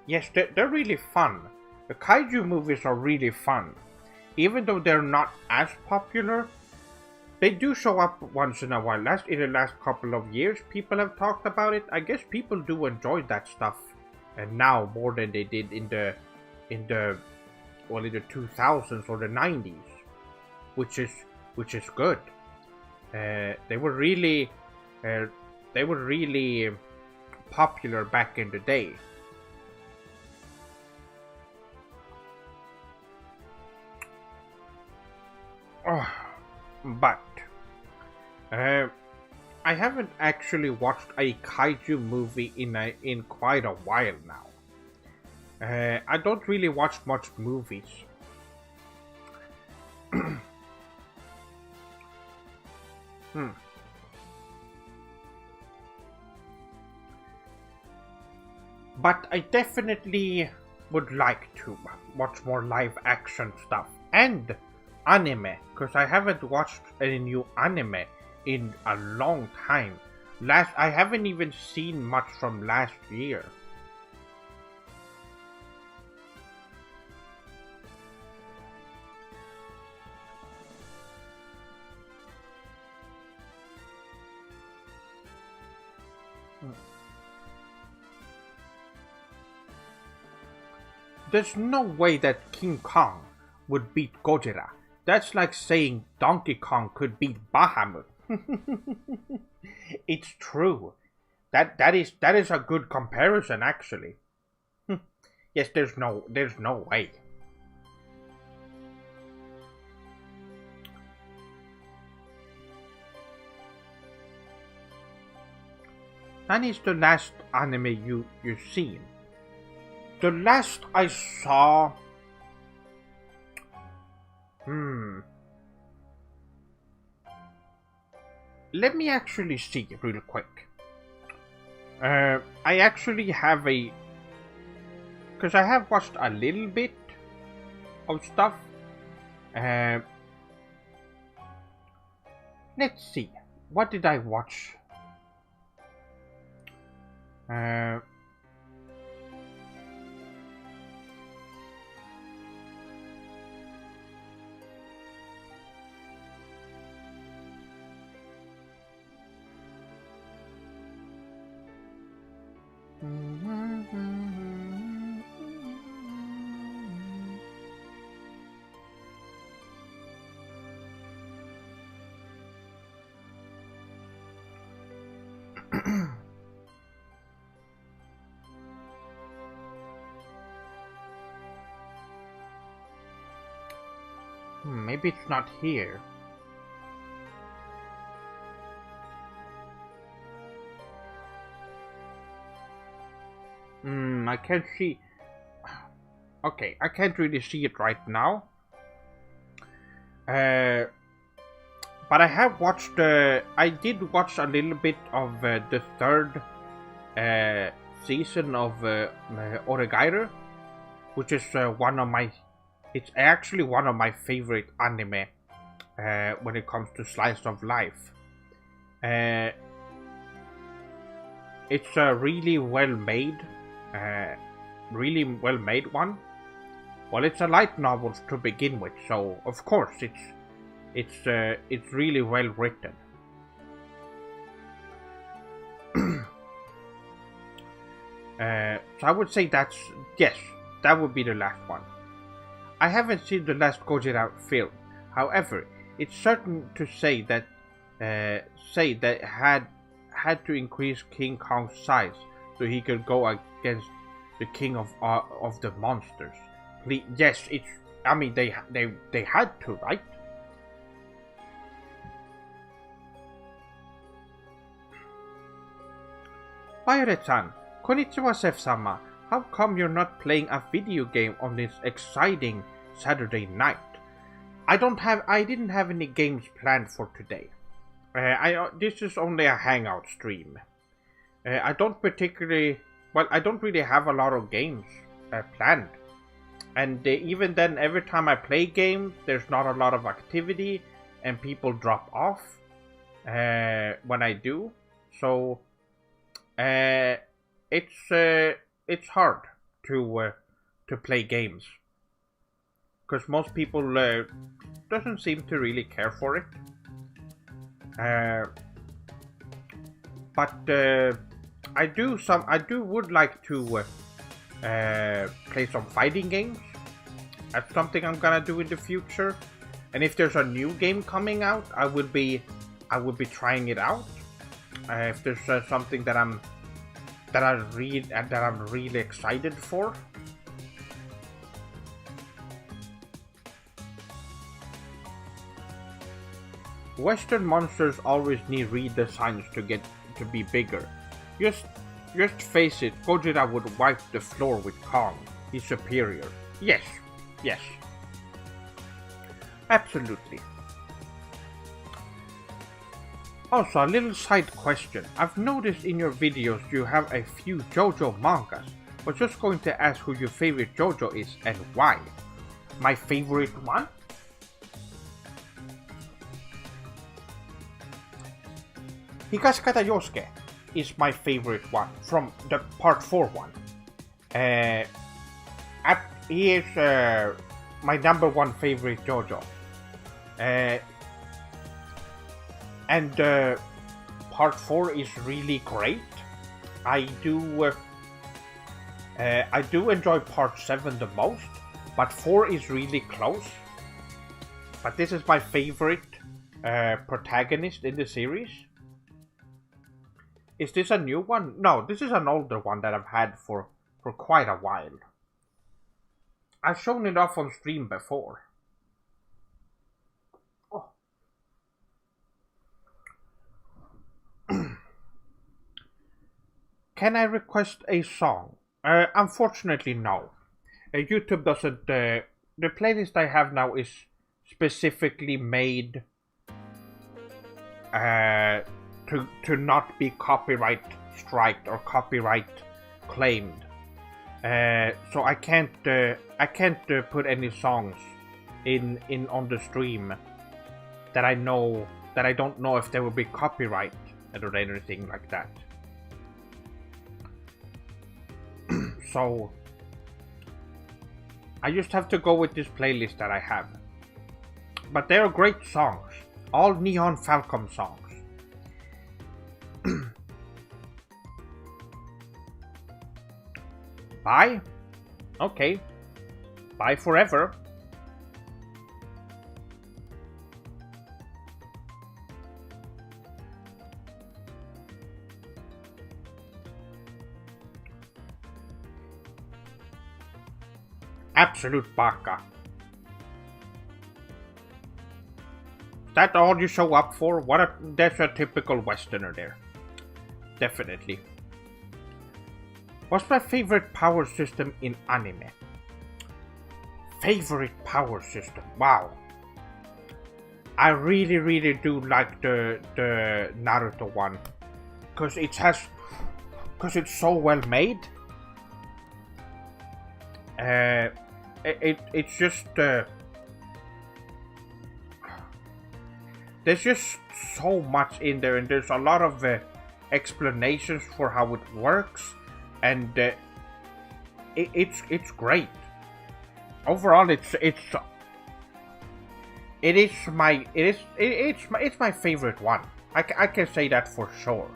Yes, they're really fun. The kaiju movies are really fun. Even though they're not as popular, they do show up once in a while. In the last couple of years, people have talked about it. I guess people do enjoy that stuff, and now more than they did in the 2000s or the 90s, which is good. They were really popular back in the day. But I haven't actually watched a kaiju movie in quite a while now. I don't really watch much movies. But I definitely would like to watch more live action stuff and anime, because I haven't watched any new anime in a long time. I haven't even seen much from last year. There's no way that King Kong would beat Gojira. That's like saying Donkey Kong could beat Bahamut. It's true. That is a good comparison, actually. Yes, there's no way. That is the last anime you've seen. The last I saw... Let me actually see real quick. I actually have because I have watched a little bit of stuff. Let's see. What did I watch? Maybe it's not here. I can't see. Okay, I can't really see it right now. But I have watched. I did watch a little bit of the third season of Oregairo, which is one of my. It's actually one of my favorite anime when it comes to slice of life. It's a really well made one. Well, it's a light novel to begin with, so of course it's really well written. So I would say that would be the last one. I haven't seen the last Gojira film. However, it's certain to say that had to increase King Kong's size so he could go against the king of the monsters. Yes, it's. I mean, they had to, right? Violet-san, konnichiwa, Sef-sama. How come you're not playing a video game on this exciting Saturday night? I didn't have any games planned for today. This is only a Hangout stream. I don't really have a lot of games planned. And even then, every time I play games, there's not a lot of activity, and people drop off when I do. So it's hard to play games because most people doesn't seem to really care for it. But I would like to play some fighting games. That's something I'm gonna do in the future. And if there's a new game coming out, I would be trying it out. If there's something that I'm really excited for. Western monsters always need redesigns to be bigger. Just face it, Gojira would wipe the floor with Kong. He's superior. Yes. Absolutely. Also, a little side question. I've noticed in your videos you have a few JoJo mangas. Was just going to ask who your favorite JoJo is and why. My favorite one? Higashikata Yosuke is my favorite one from the part 4 one. He is my number one favorite JoJo. And part 4 is really great. I do enjoy part 7 the most, but 4 is really close. But this is my favorite protagonist in the series. Is this a new one? No, this is an older one that I've had for quite a while. I've shown it off on stream before. Oh. Can I request a song? Unfortunately, no. YouTube doesn't. The playlist I have now is specifically made to not be copyright striked or copyright claimed. So I can't put any songs in on the stream that I don't know if there will be copyright or anything like that. So I just have to go with this playlist that I have. But they are great songs, all Neon Falcon songs. Bye? Okay. Bye forever. Absolute baka. Is that all you show up for? That's a typical Westerner there. Definitely. What's my favorite power system in anime? Favorite power system? Wow. I really do like the Naruto one. Because it's so well made. It's just there's just so much in there, and there's a lot of explanations for how it works, and it's great. Overall, it's my favorite one. I can say that for sure.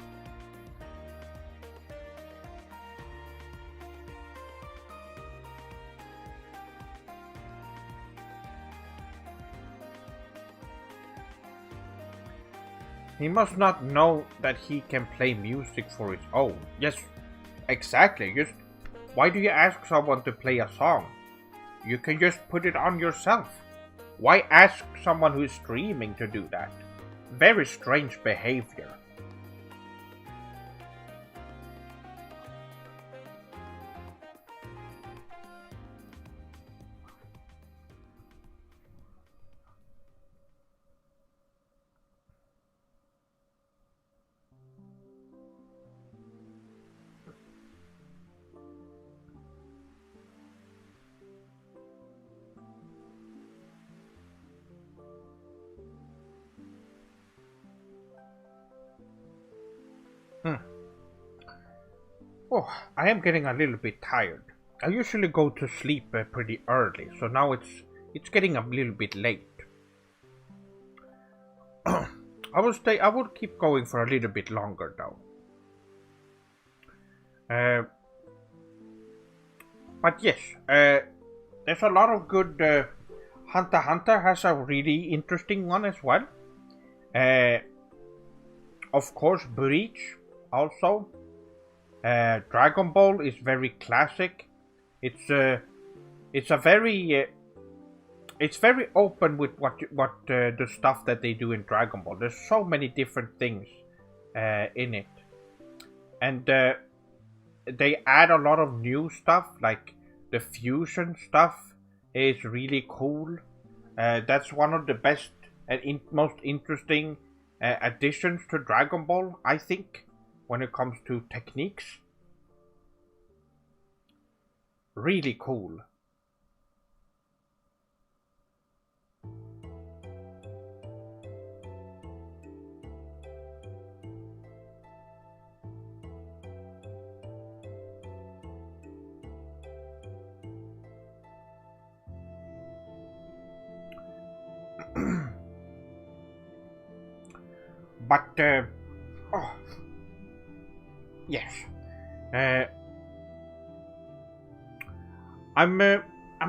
He must not know that he can play music for his own. Yes, exactly. Just why do you ask someone to play a song? You can just put it on yourself. Why ask someone who's streaming to do that? Very strange behavior. Oh, I am getting a little bit tired. I usually go to sleep pretty early, so now it's getting a little bit late. I will stay. I will keep going for a little bit longer though. But yes, there's a lot of good. Hunter x Hunter has a really interesting one as well. Of course, Bleach also. Dragon Ball is very classic. It's a very it's very open with what the stuff that they do in Dragon Ball. There's so many different things in it, and they add a lot of new stuff, like the fusion stuff is really cool. That's one of the best and most interesting additions to Dragon Ball, I think, when it comes to techniques. Really cool. But oh yes, I'm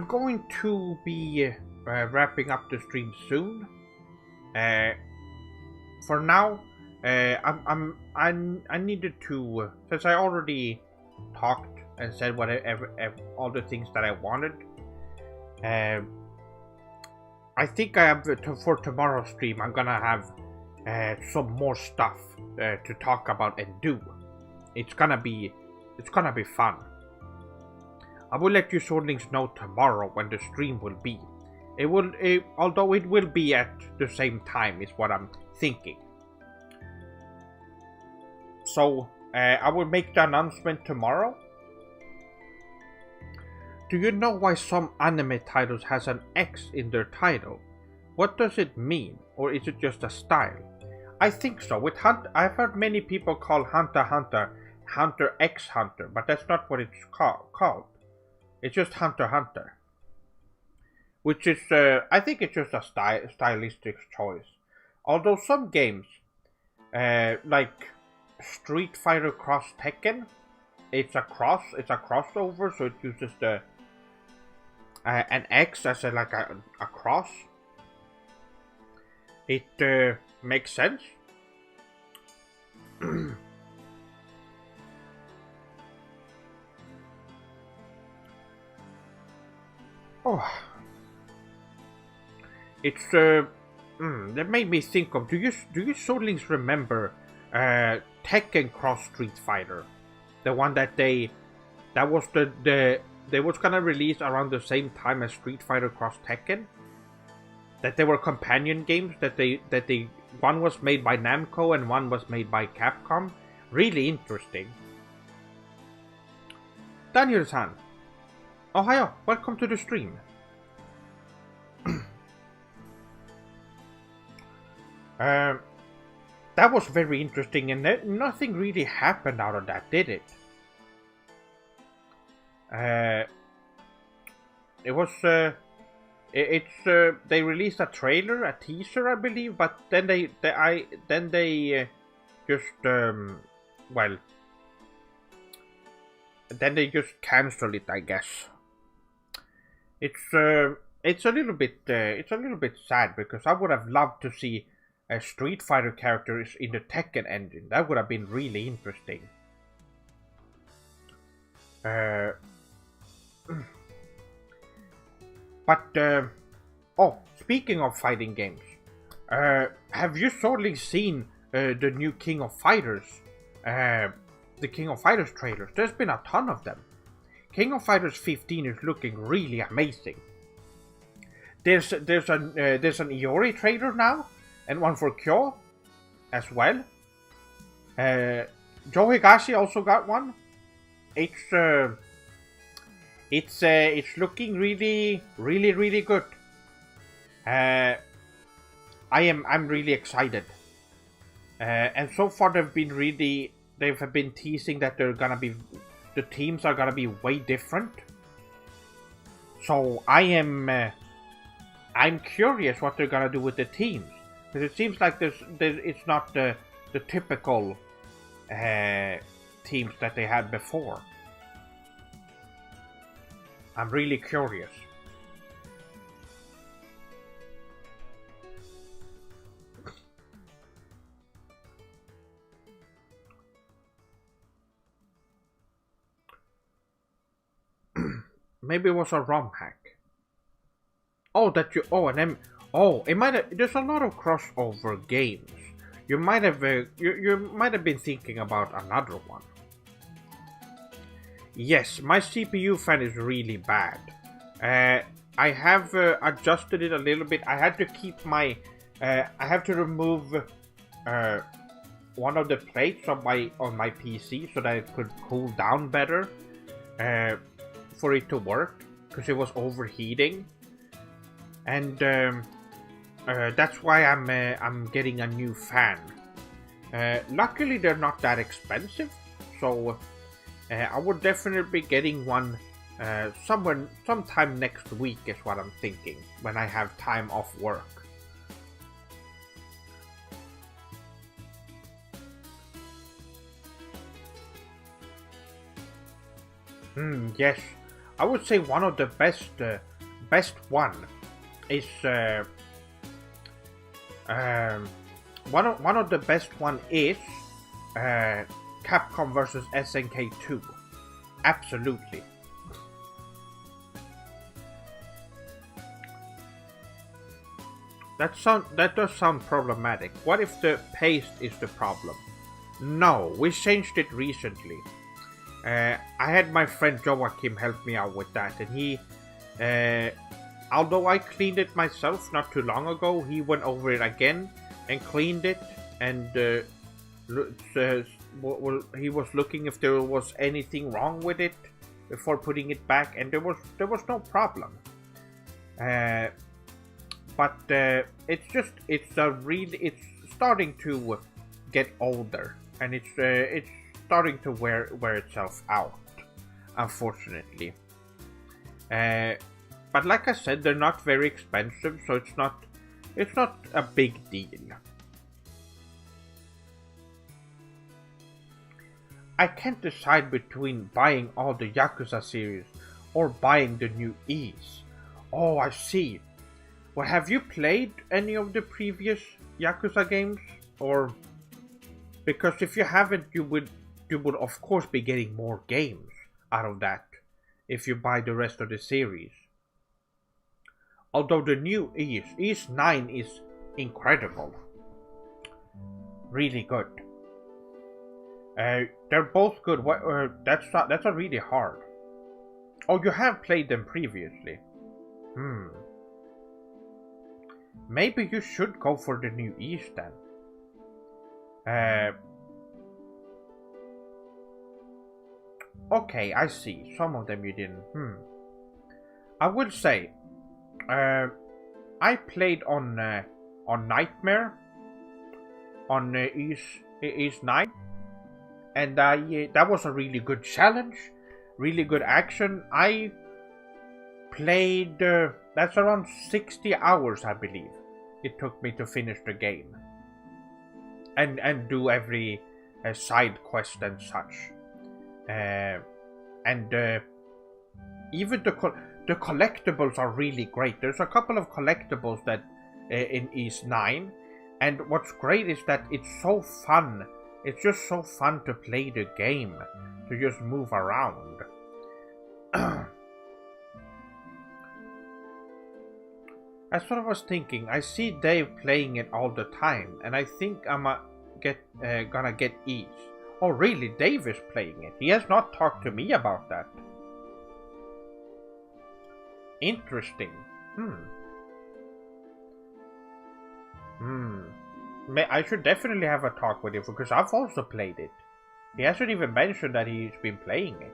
going to be wrapping up the stream soon. For now, I needed to, since I already talked and said whatever all the things that I wanted. I think I have for tomorrow's stream. I'm gonna have some more stuff to talk about and do. It's gonna be fun. I will let you Swordlings know tomorrow when the stream will be. Although it will be at the same time is what I'm thinking. So I will make the announcement tomorrow. Do you know why some anime titles has an X in their title? What does it mean, or is it just a style? I think so. I've heard many people call Hunter x Hunter Hunter x Hunter, but that's not what it's called. It's just Hunter x Hunter. Which is, I think it's just a stylistic choice. Although some games, like Street Fighter Cross Tekken, it's a crossover, so it uses the an X as a cross. It makes sense. Oh, it's that made me think of. Do you Swordlings remember Tekken Cross Street Fighter, the one that was they was gonna release around the same time as Street Fighter Cross Tekken? That they were companion games. That one was made by Namco and one was made by Capcom. Really interesting. Daniel-san, Ohio, welcome to the stream. That was very interesting, and nothing really happened out of that, did it? It was they released a trailer, a teaser, I believe, but then they just canceled it, I guess. It's a little bit sad, because I would have loved to see Street Fighter characters in the Tekken engine. That would have been really interesting. But speaking of fighting games, have you Swordlings seen the new King of Fighters? The King of Fighters trailers. There's been a ton of them. King of Fighters 15 is looking really amazing. There's an Iori trailer now, and one for Kyo as well. Joe Higashi also got one. It's looking really good. I'm really excited. And so far they've been teasing that the teams are gonna be way different. So I'm curious what they're gonna do with the teams. Because it seems like it's not the typical teams that they had before. I'm really curious. Maybe it was a ROM hack. Oh, that you. Oh, and then. Oh, it might have. There's a lot of crossover games. You might have. You might have been thinking about another one. Yes, my CPU fan is really bad. I have adjusted it a little bit. I had to keep my. I have to remove one of the plates on my PC so that it could cool down better. For it to work, because it was overheating, and that's why I'm getting a new fan. Luckily, they're not that expensive, so I would definitely be getting one sometime next week is what I'm thinking, when I have time off work. Yes. I would say one of the best one is one of the best one is Capcom versus SNK 2. Absolutely. That does sound problematic. What if the paste is the problem? No, we changed it recently. I had my friend Joachim help me out with that, and he, although I cleaned it myself not too long ago, he went over it again and cleaned it, and he was looking if there was anything wrong with it before putting it back, and there was no problem. But it's starting to get older, and it's starting to wear itself out, unfortunately. But like I said, they're not very expensive, so it's not a big deal. I can't decide between buying all the Yakuza series or buying the new Ys. Oh, I see. Well, have you played any of the previous Yakuza games? Or because if you haven't, you would of course be getting more games out of that if you buy the rest of the series. Although the new Ys 9 is incredible. Really good. They're both good. That's a really hard. Oh, you have played them previously. Maybe you should go for the new Ys then. Okay, I see. Some of them you didn't. I would say, I played on Nightmare on Ys 9, and that was a really good challenge, really good action. I played. That's around 60 hours, I believe. It took me to finish the game and do every side quest and such. Even the collectibles are really great. There's a couple of collectibles that in Ys 9, and what's great is that it's so fun. It's just so fun to play the game, to just move around. That's what I was thinking. I see Dave playing it all the time, and I think I'm gonna get Ys. Oh really, Dave is playing it. He has not talked to me about that. Interesting. I should definitely have a talk with him, because I've also played it. He hasn't even mentioned that he's been playing it.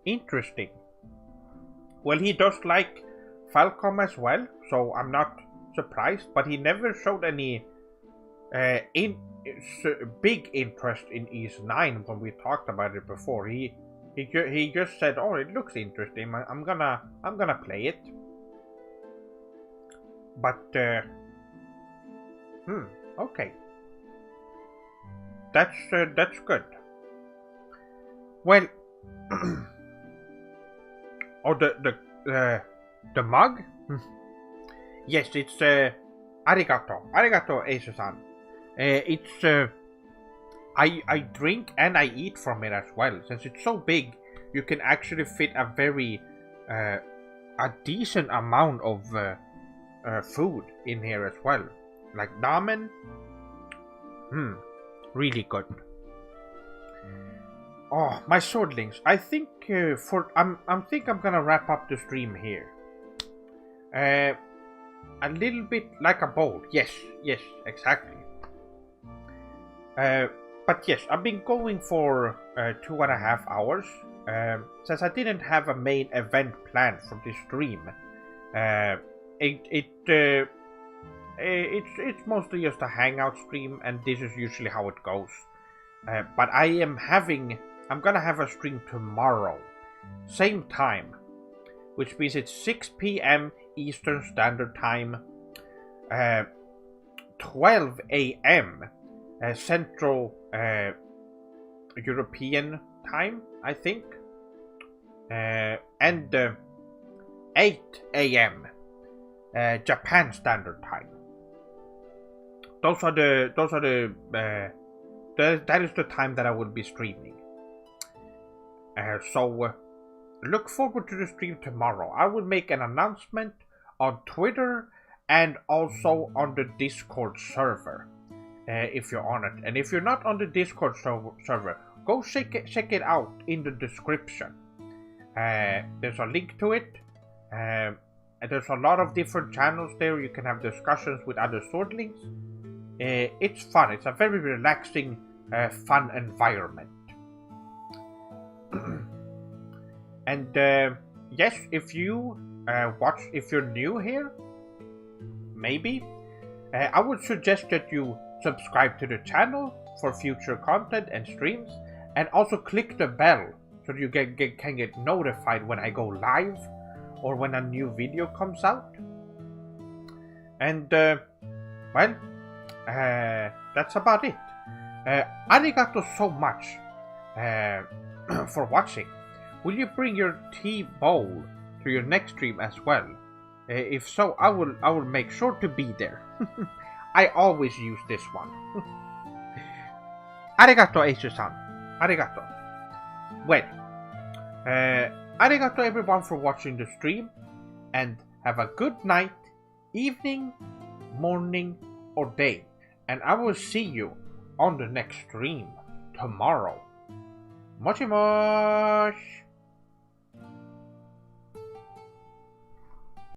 Interesting. Well, he does like Falcom as well, so I'm not surprised, but he never showed any big interest in Ys 9 when we talked about it before. He He just said, "Oh, it looks interesting. I'm gonna play it." But okay, that's good. Well, oh, the mug. Yes, it's arigato, Ace-san. It's I drink and I eat from it as well. Since it's so big, you can actually fit a very a decent amount of food in here as well, like ramen. Really good. Oh, my swordlings. I think I'm gonna wrap up the stream here. A little bit like a bowl. Yes, exactly. But yes, I've been going for 2.5 hours. Since I didn't have a main event planned for this stream, it's mostly just a hangout stream, and this is usually how it goes. But I'm gonna have a stream tomorrow, same time, which means it's 6 p.m. Eastern Standard Time, 12 a.m. Central European Time, I think, and 8 a.m. Japan Standard Time. That is the time that I will be streaming. So look forward to the stream tomorrow. I will make an announcement on Twitter and also on the Discord server if you're on it. And if you're not on the Discord server, go check it out in the description. There's a link to it. And there's a lot of different channels there. You can have discussions with other swordlings. It's fun. It's a very relaxing, fun environment. And yes, if you if you're new here, maybe I would suggest that you subscribe to the channel for future content and streams, and also click the bell so you can get notified when I go live or when a new video comes out. And well, that's about it. Arigato so much for watching. Will you bring your tea bowl to your next stream as well? If so, I will make sure to be there. I always use this one. Arigato, Ace-san. Arigato. Well, arigato everyone for watching the stream, and have a good night, evening, morning, or day. And I will see you on the next stream tomorrow. Mochi mosh!